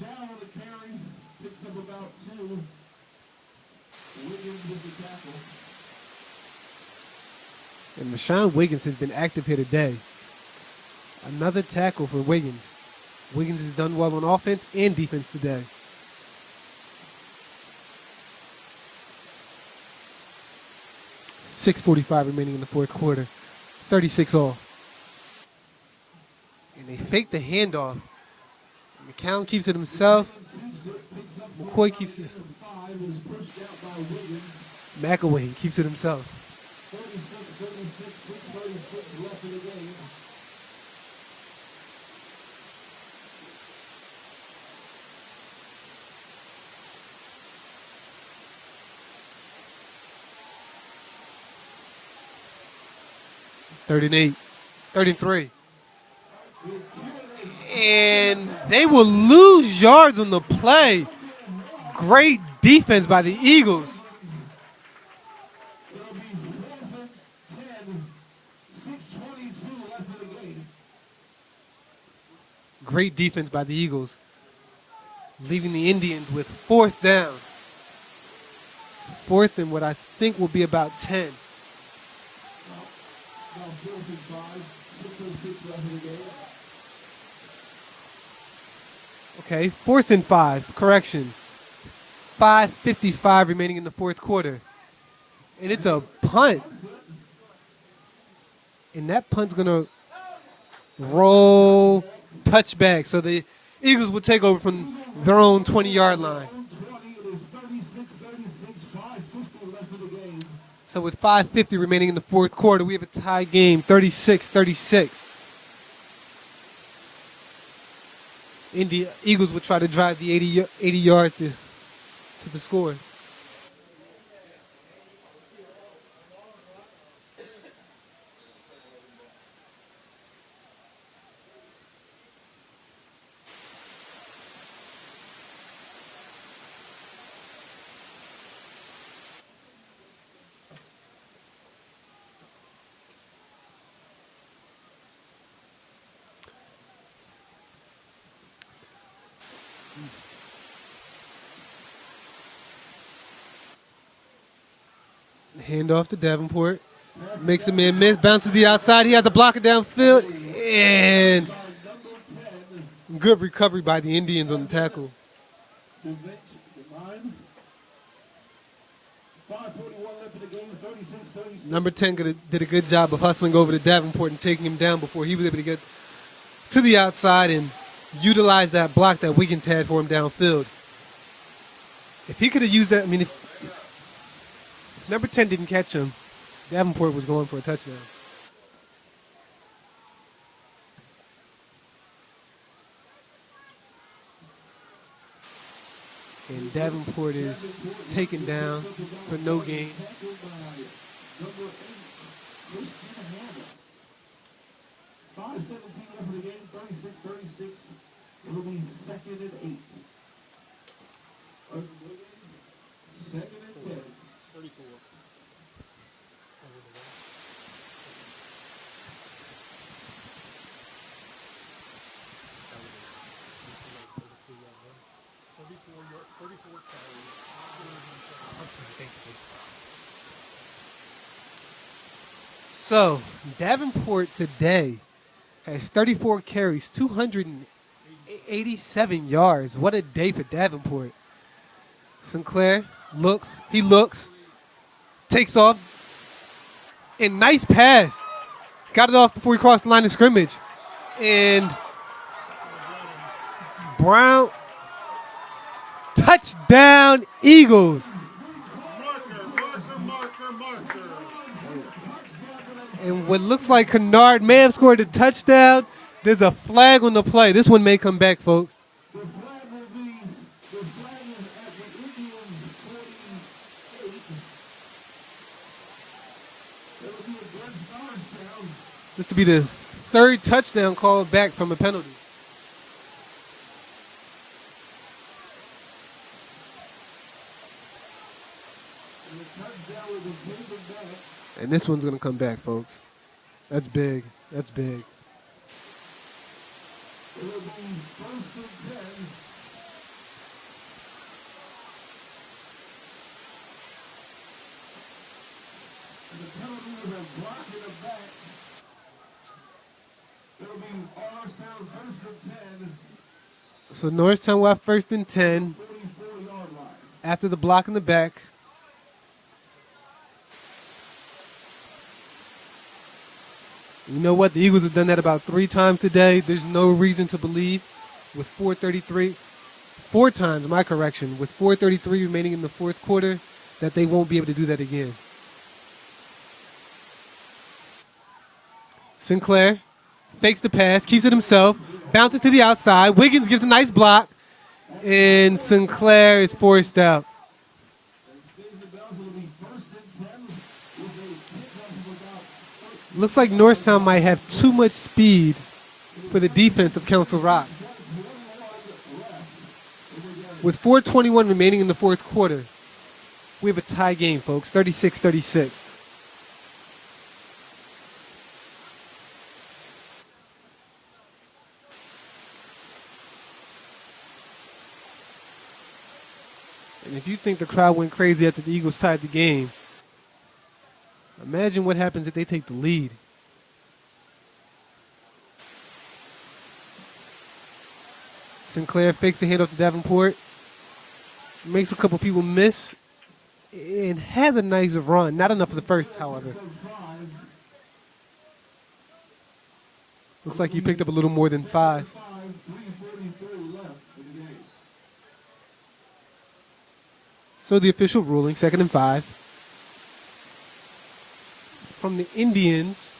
Chow on the carry, picks up about 2. Wiggins with the tackle. And Rashawn Wiggins has been active here today. Another tackle for Wiggins. Wiggins has done well on offense and defense today. .6:45 remaining in the fourth quarter. 36 all. And they fake the handoff. McCown keeps it himself. McCoy keeps it. 5 is pushed out by Wiggins. McElwain keeps it himself. 36 left in the game. .38, 33. And they will lose yards on the play. Great defense by the Eagles. It'll be 4th and 10, 6:22 left in the game. Great defense by the Eagles. Leaving the Indians with 4th down. 4th and what I think will be about 10. Now 4th and 5, 6:06 left in the game. Okay, 4th and 5. Correction. 5:55 remaining in the fourth quarter. And it's a punt. And that punt's going to roll touchback. So the Eagles will take over from their own 20-yard line. 20, it is 36, 5:50 left in the game. So with 5:50 remaining in the fourth quarter, we have a tie game, 36-36. Eagles will try to drive the 80 yards to the score. Hand off to Davenport. Makes a man miss. Bounces the outside. He has a blocker downfield. And good recovery by the Indians on the tackle. 5:41 left in the game, 36. Number 10 did a good job of hustling over to Davenport and taking him down before he was able to get to the outside and utilize that block that Wiggins had for him downfield. If he could have used that, I mean, if number 10 didn't catch him, Davenport was going for a touchdown. And Davenport is taken down for no gain. Number 8, Christian Hammer. 5:17 left in the game, 36. It'll be 2nd and 8. Second and 10. 34. So, Davenport today has 34 carries, 287 yards. What a day for Davenport. Sinclair looks, takes off, and nice pass. Got it off before he crossed the line of scrimmage. And Brown, touchdown Eagles. Marker. And what looks like Kennard may have scored a touchdown. There's a flag on the play. This one may come back, folks. The flag will be, the flag is at the Indians 48. It'll be against This will be the third touchdown called back from a penalty. And the touchdown was a Cleveland back. And this one's going to come back, folks. That's big. That's big. It'll be 1st and 10. And the penalty was a block in the back. It'll be Norristown 1st and 10. So Norristown will have 1st and 10 44-yard line. after the block in the back. You know what? The Eagles have done that about 3 times today. There's no reason to believe with 4 times, my correction, with 4:33 remaining in the fourth quarter, that they won't be able to do that again. Sinclair fakes the pass, keeps it himself, bounces to the outside. Wiggins gives a nice block, and Sinclair is forced out. Looks like Norristown might have too much speed for the defense of Council Rock. With 4:21 remaining in the fourth quarter, we have a tie game, folks, 36-36. And if you think the crowd went crazy after the Eagles tied the game, imagine what happens if they take the lead. Sinclair fakes the handoff to Davenport. Makes a couple people miss. And has a nice run. Not enough for the first, however. Looks like he picked up a little more than 5. So the official ruling, 2nd and 5. From the Indians,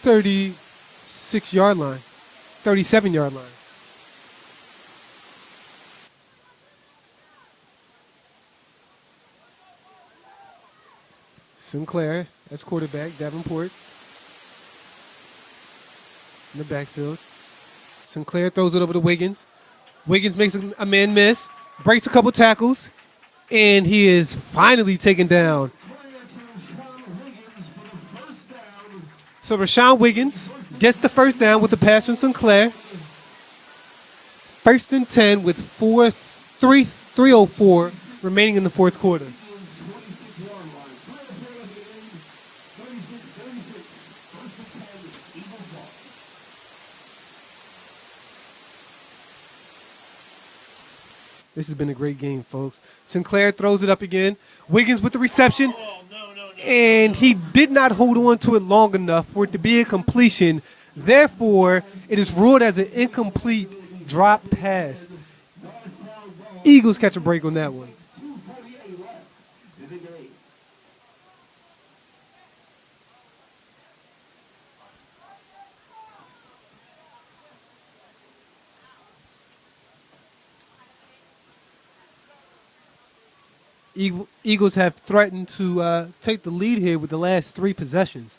36-yard line, 37-yard line. Sinclair as quarterback, Davenport in the backfield. Sinclair throws it over to Wiggins. Wiggins makes a man miss, breaks a couple tackles, and he is finally taken down. So Rashawn Wiggins gets the first down with the pass from Sinclair. 1st and 10 with 3:04 remaining in the fourth quarter. This has been a great game, folks. Sinclair throws it up again. Wiggins with the reception. And he did not hold on to it long enough for it to be a completion. Therefore, it is ruled as an incomplete drop pass. Eagles catch a break on that one. Eagles have threatened to take the lead here with the last 3 possessions.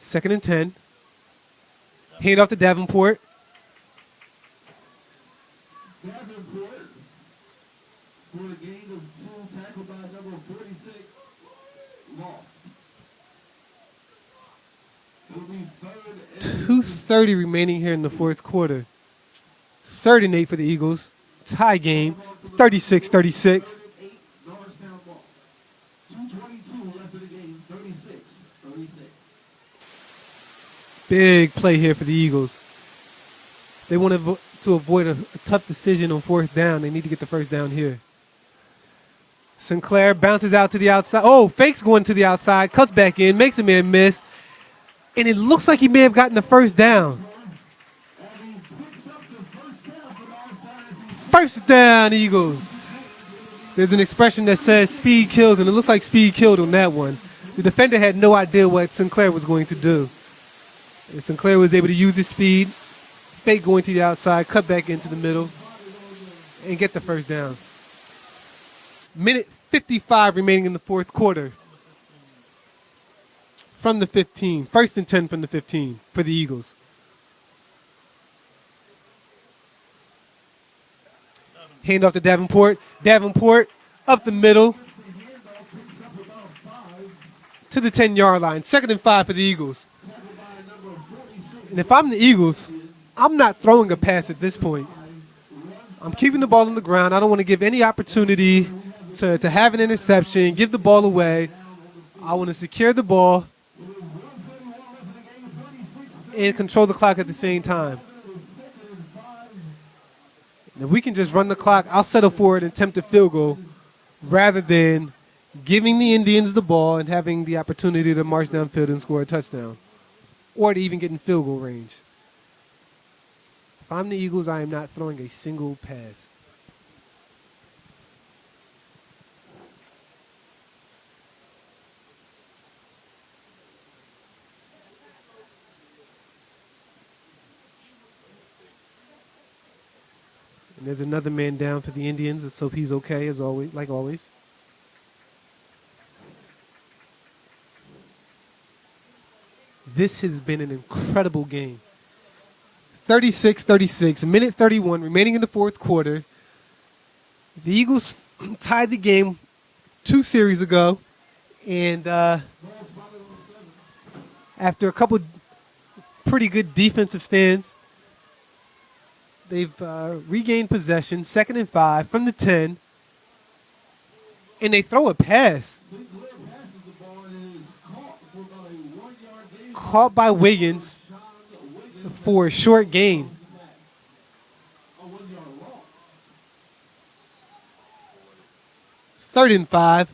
2nd and 10. Hand off to Davenport. Davenport for a gain of 2, tackled by number 46, lost. It'll be 3rd and 2:30 remaining here in the fourth quarter. 3rd and 8 for the Eagles. Tie game, 36-36. 8, Norristown ball. 2:22 left in the game, 36-36. Big play here for the Eagles. They want to avoid a tough decision on 4th down. They need to get the first down here. Sinclair bounces out to the outside. Oh, fakes going to the outside, cuts back in, makes a man miss. And it looks like he may have gotten the first down. First down, Eagles. There's an expression that says speed kills, and it looks like speed killed on that one. The defender had no idea what Sinclair was going to do. And Sinclair was able to use his speed, fake going to the outside, cut back into the middle, and get the first down. Minute 55 remaining in the fourth quarter. from the 15. 1st and 10 from the 15 for the Eagles. Hand off to Davenport. Davenport up the middle to the 10-yard line. 2nd and 5 for the Eagles. And if I'm the Eagles, I'm not throwing a pass at this point. I'm keeping the ball on the ground. I don't want to give any opportunity to have an interception, give the ball away. I want to secure the ball and control the clock at the same time. And if we can just run the clock, I'll settle for an attempted field goal rather than giving the Indians the ball and having the opportunity to march downfield and score a touchdown or to even get in field goal range. If I'm the Eagles, I am not throwing a single pass. And there's another man down for the Indians. Let's hope he's okay, as always, like always. This has been an incredible game. 36-36, a minute 31 remaining in the fourth quarter. The Eagles tied the game 2 series ago. And after a couple pretty good defensive stands, they've regained possession, 2nd and 5 from the 10. And they throw a pass. Caught by Wiggins for a short gain. Third and 5,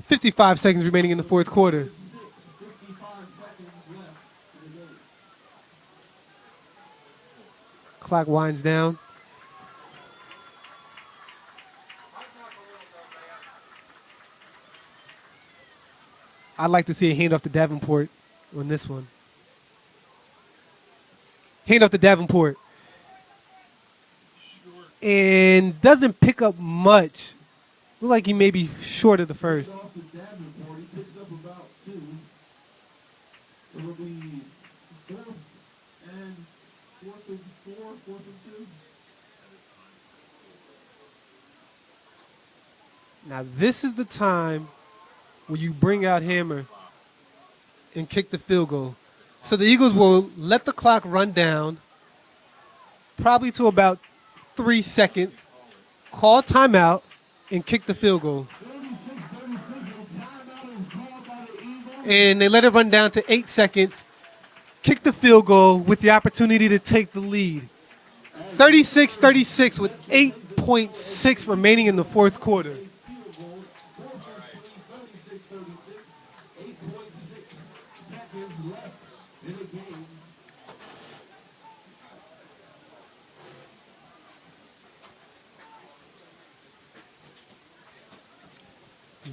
55 seconds remaining in the fourth quarter. Clock winds down. I'd like to see a handoff to Davenport on this one. Hand off to Davenport. And doesn't pick up much. Look like he may be short of the first. Off to Davenport. He picks up about 2. It will be 4th and 4th and 4, 4th and 2. Now this is the time where you bring out Hammer and kick the field goal. So the Eagles will let the clock run down, probably to about 3 seconds, call timeout, and kick the field goal. 36-36, a timeout is called by the Eagles. And they let it run down to 8 seconds, kick the field goal with the opportunity to take the lead. 36-36 with 8.6 remaining in the fourth quarter. Field goal, 36-36, 8.6 seconds left in the game.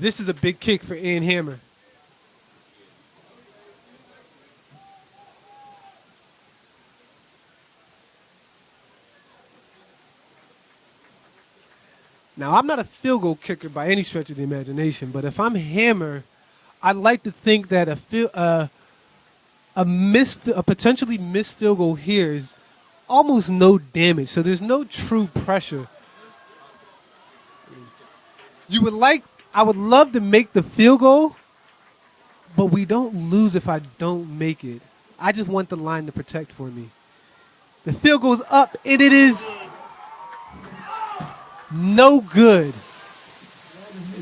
This is a big kick for Ian Hammer. Now, I'm not a field goal kicker by any stretch of the imagination, but if I'm Hammer, I'd like to think that a potentially missed field goal here is almost no damage, so there's no true pressure. I would love to make the field goal, but we don't lose if I don't make it. I just want the line to protect for me. The field goes up, and it is no good.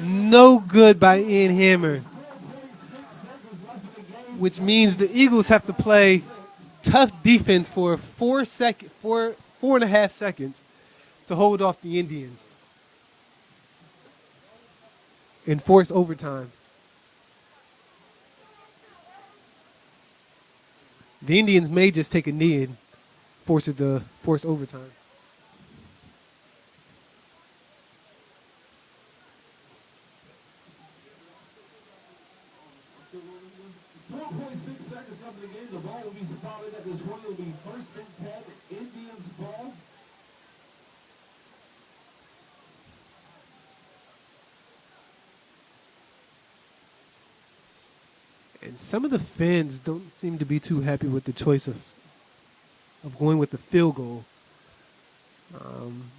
No good by Ian Hammer. Which means the Eagles have to play tough defense for 4.5 seconds to hold off the Indians and force overtime. The Indians may just take a knee and force overtime. 4.6 seconds left in the game. The ball will be spotted at the 20. It will be 1st and 10. Indians ball. And some of the fans don't seem to be too happy with the choice of going with the field goal. Um,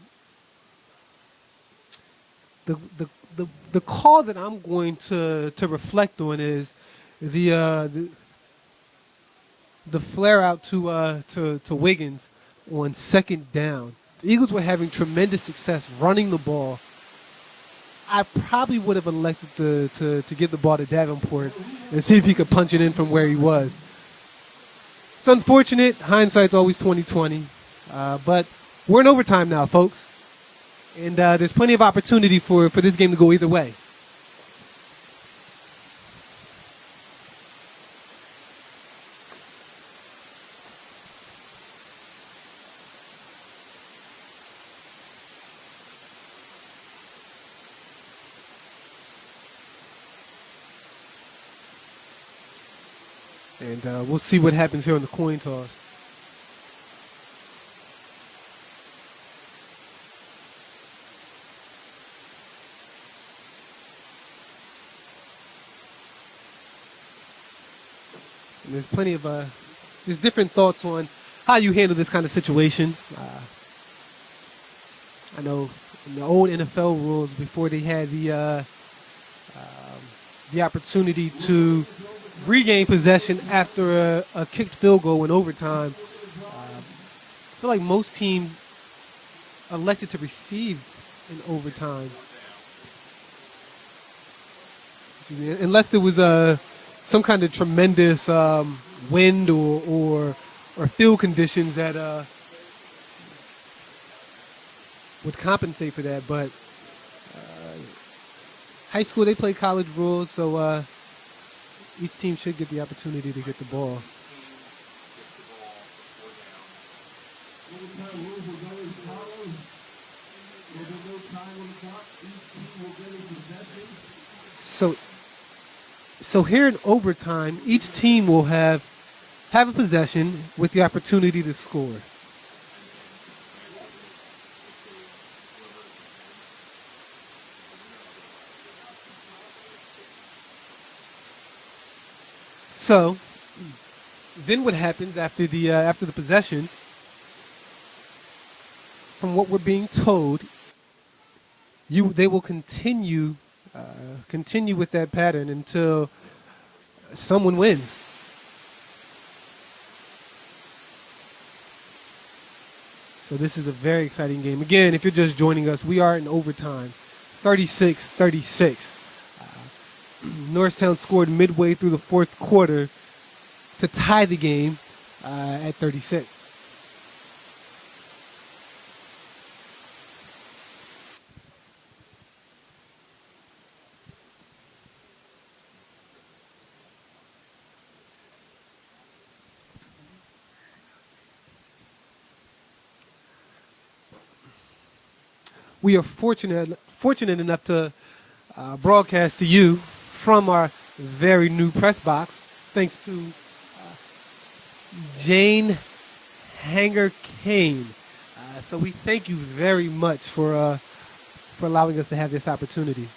the call that I'm going to reflect on is the flare out to Wiggins on second down. The Eagles were having tremendous success running the ball. I probably would have elected to give the ball to Davenport and see if he could punch it in from where he was. It's unfortunate. Hindsight's always 20/20. But we're in overtime now, folks. And there's plenty of opportunity for this game to go either way. And we'll see what happens here on the coin toss. And there's plenty of there's different thoughts on how you handle this kind of situation. I know in the old NFL rules, before they had the opportunity to regain possession after a kicked field goal in overtime, I feel like most teams elected to receive in overtime, unless there was some kind of tremendous wind or field conditions that would compensate for that. But high school, they play college rules, so each team should get the opportunity to get the ball. Overtime rules will go as follows. There'll be no time on the clock. Each team will get a possession. So here in overtime, each team will have a possession with the opportunity to score. So then what happens after the possession? From what we're being told, they will continue with that pattern until someone wins. So this is a very exciting game. Again, if you're just joining us, we are in overtime, 36-36. Norristown scored midway through the fourth quarter to tie the game at 36. We are fortunate enough to broadcast to you from our very new press box, thanks to Jane Hanger Kane. So we thank you very much for allowing us to have this opportunity.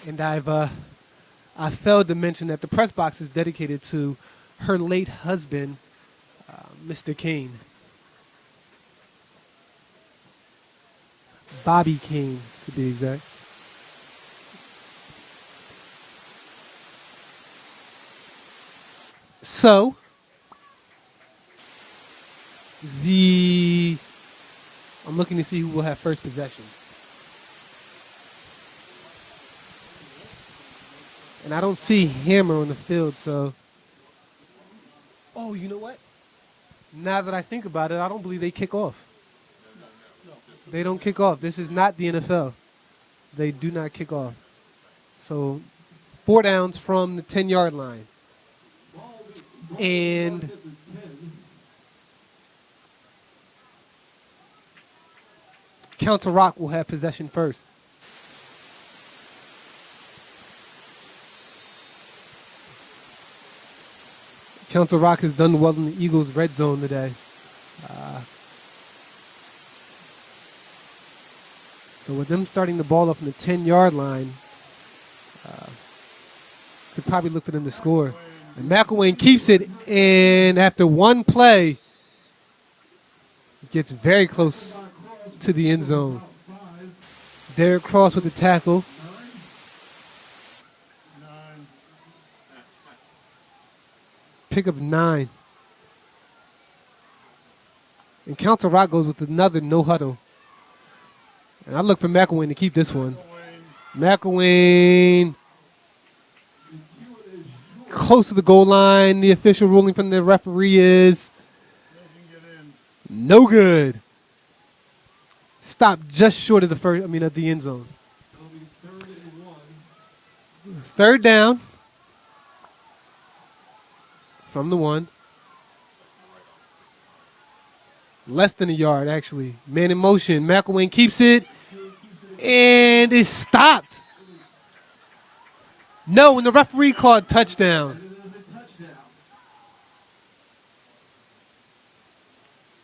And I failed to mention that the press box is dedicated to her late husband, Mr. Kane. Bobby Kane, to be exact. So, I'm looking to see who will have first possession. And I don't see Hammer on the field, so. Oh, you know what? Now that I think about it, I don't believe they kick off. They don't kick off. This is not the NFL. They do not kick off. So 4 downs from the 10-yard line. And Council Rock will have possession first. Council Rock has done well in the Eagles' red zone today. So with them starting the ball up from the 10-yard line, could probably look for them to score. And McElwain keeps it, and after one play, gets very close to the end zone. Derek Cross with the tackle. 9. Pick up 9. And Council Rock goes with another no huddle. And I look for McElwain to keep this one. McElwain close to the goal line. The official ruling from the referee is no good. Stopped just short of of the end zone. It'll be 3rd and 1. Third down from the 1. Less than a yard, actually. Man in motion. McElwain keeps it, and it's stopped. No, and the referee called touchdown. It is a touchdown.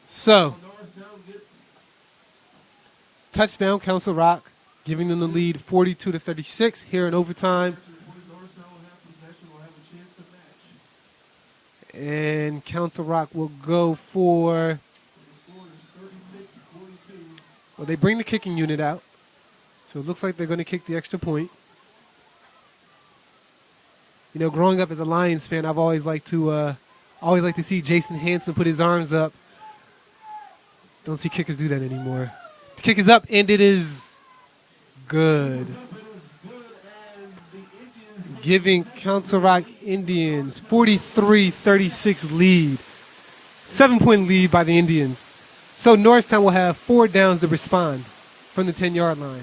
So, Norristown gets touchdown, Council Rock, giving them the lead 42-36 here in overtime. Norristown will have possession, will have a chance to match. And Council Rock will go for, The score is 36-42. well, they bring the kicking unit out. So it looks like they're going to kick the extra point. You know, growing up as a Lions fan, I've always liked to see Jason Hanson put his arms up. Don't see kickers do that anymore. The kick is up, and it is good. Giving Council Rock Indians 43-36 lead. 7-point lead by the Indians. So Norristown will have 4 downs to respond from the 10-yard line.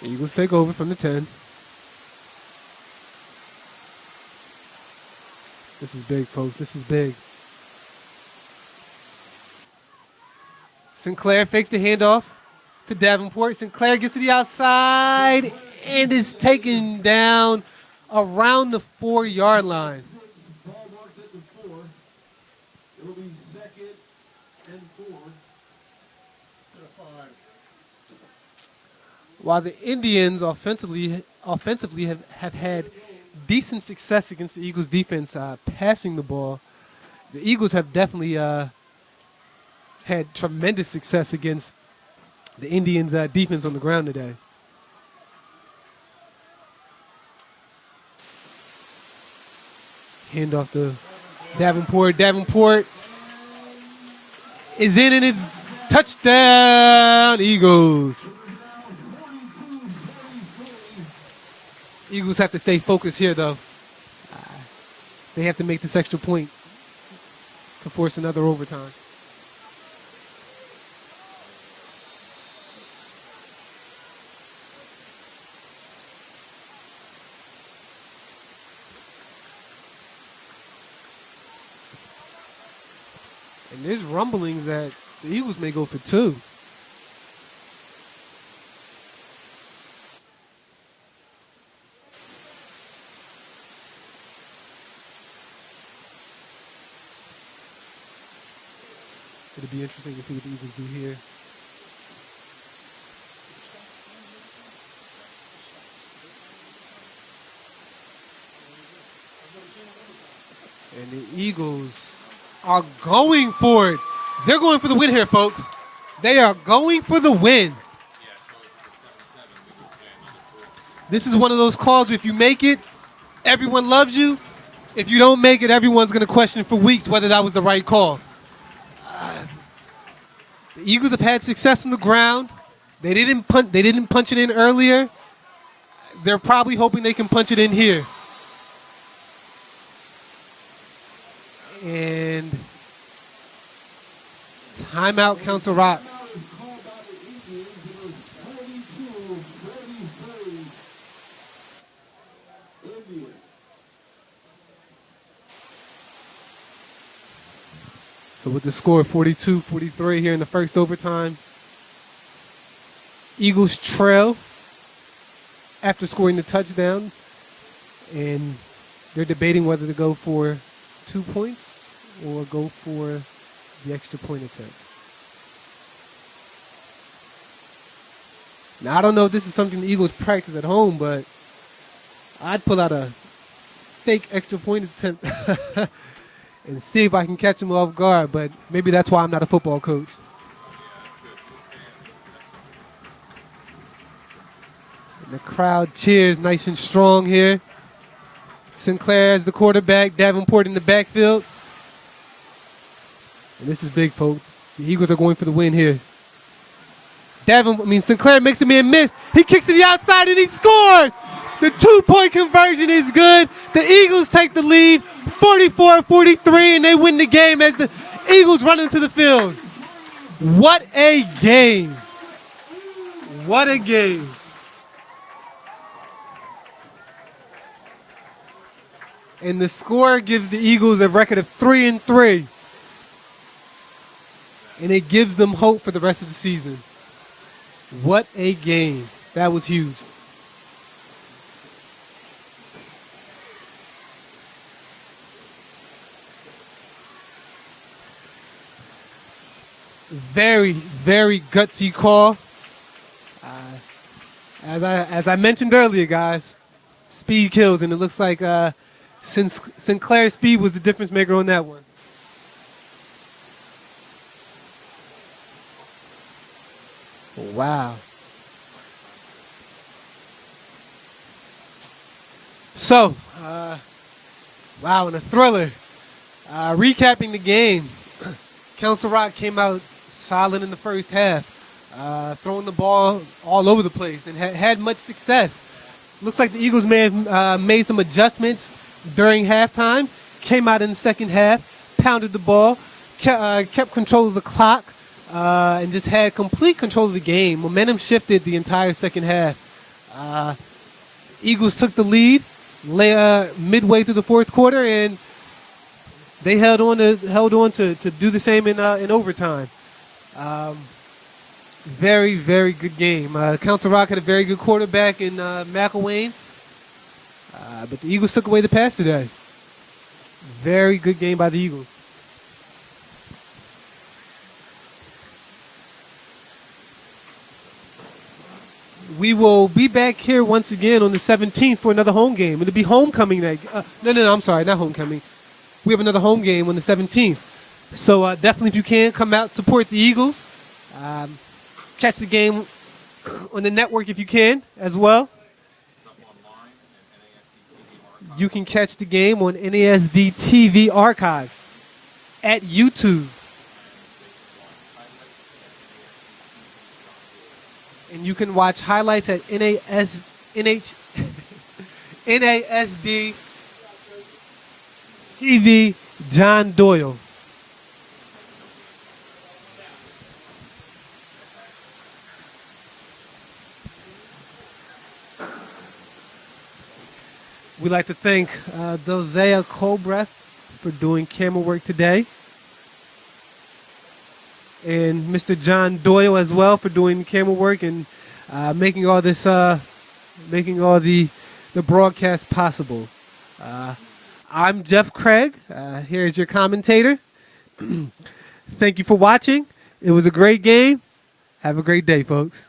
Eagles take over from the 10. This is big, folks. This is big. Sinclair fakes the handoff to Davenport. Sinclair gets to the outside and is taken down around the 4-yard line. Ball marked at the 4. It'll be 2nd and 4. 5. While the Indians offensively have had decent success against the Eagles defense passing the ball, the Eagles have definitely had tremendous success against the Indians' defense on the ground today. Handoff to Davenport. Davenport is in, and it's touchdown, Eagles. Eagles have to stay focused here, though. They have to make this extra point to force another overtime. And there's rumblings that the Eagles may go for 2. It'll be interesting to see what the Eagles do here. And the Eagles are going for it. They're going for the win here, folks. They are going for the win. This is one of those calls where if you make it, everyone loves you. If you don't make it, everyone's going to question for weeks whether that was the right call. The Eagles have had success on the ground. They didn't punch it in earlier. they're probably hoping they can punch it in here. And timeout, Council Rock. Timeout is called by the Indians. It was 32-33. Indians. So with the score 42-43 here in the first overtime, Eagles trail after scoring the touchdown, and they're debating whether to go for 2 points or go for the extra point attempt. Now, I don't know if this is something the Eagles practice at home, but I'd pull out a fake extra point attempt and see if I can catch them off guard, but maybe that's why I'm not a football coach. And the crowd cheers nice and strong here. Sinclair as the quarterback, Davenport in the backfield. And this is big, folks. The Eagles are going for the win here. Sinclair makes a man miss. He kicks to the outside and he scores. The 2-point conversion is good. The Eagles take the lead, 44-43, and they win the game as the Eagles run into the field. What a game. What a game. And the score gives the Eagles a record of 3-3. And it gives them hope for the rest of the season. What a game. That was huge. Very, very gutsy call. As I mentioned earlier, guys, speed kills, and it looks like Sinclair's speed was the difference maker on that one. Wow. So, wow, and a thriller. Recapping the game, Council Rock came out solid in the first half, throwing the ball all over the place and had much success. Looks like the Eagles may have made some adjustments during halftime, came out in the second half, pounded the ball, kept control of the clock, and just had complete control of the game. Momentum shifted the entire second half. Eagles took the lead midway through the fourth quarter, and they held on to do the same in overtime. Very, very good game. Council Rock had a very good quarterback in McElwain, but the Eagles took away the pass today. Very good game by the Eagles. We will be back here once again on the 17th for another home game. It'll be homecoming night. No, I'm sorry, not homecoming. We have another home game on the 17th. So definitely, if you can, come out, support the Eagles. Catch the game on the network if you can as well. You can catch the game on NASD TV Archive at YouTube. And you can watch highlights at NASD TV John Doyle. We'd like to thank Dosea Colbreth for doing camera work today. And Mr. John Doyle as well for doing camera work and making all this, making all the broadcast possible. I'm Jeff Craig. Here's your commentator. Thank you for watching. It was a great game. Have a great day, folks.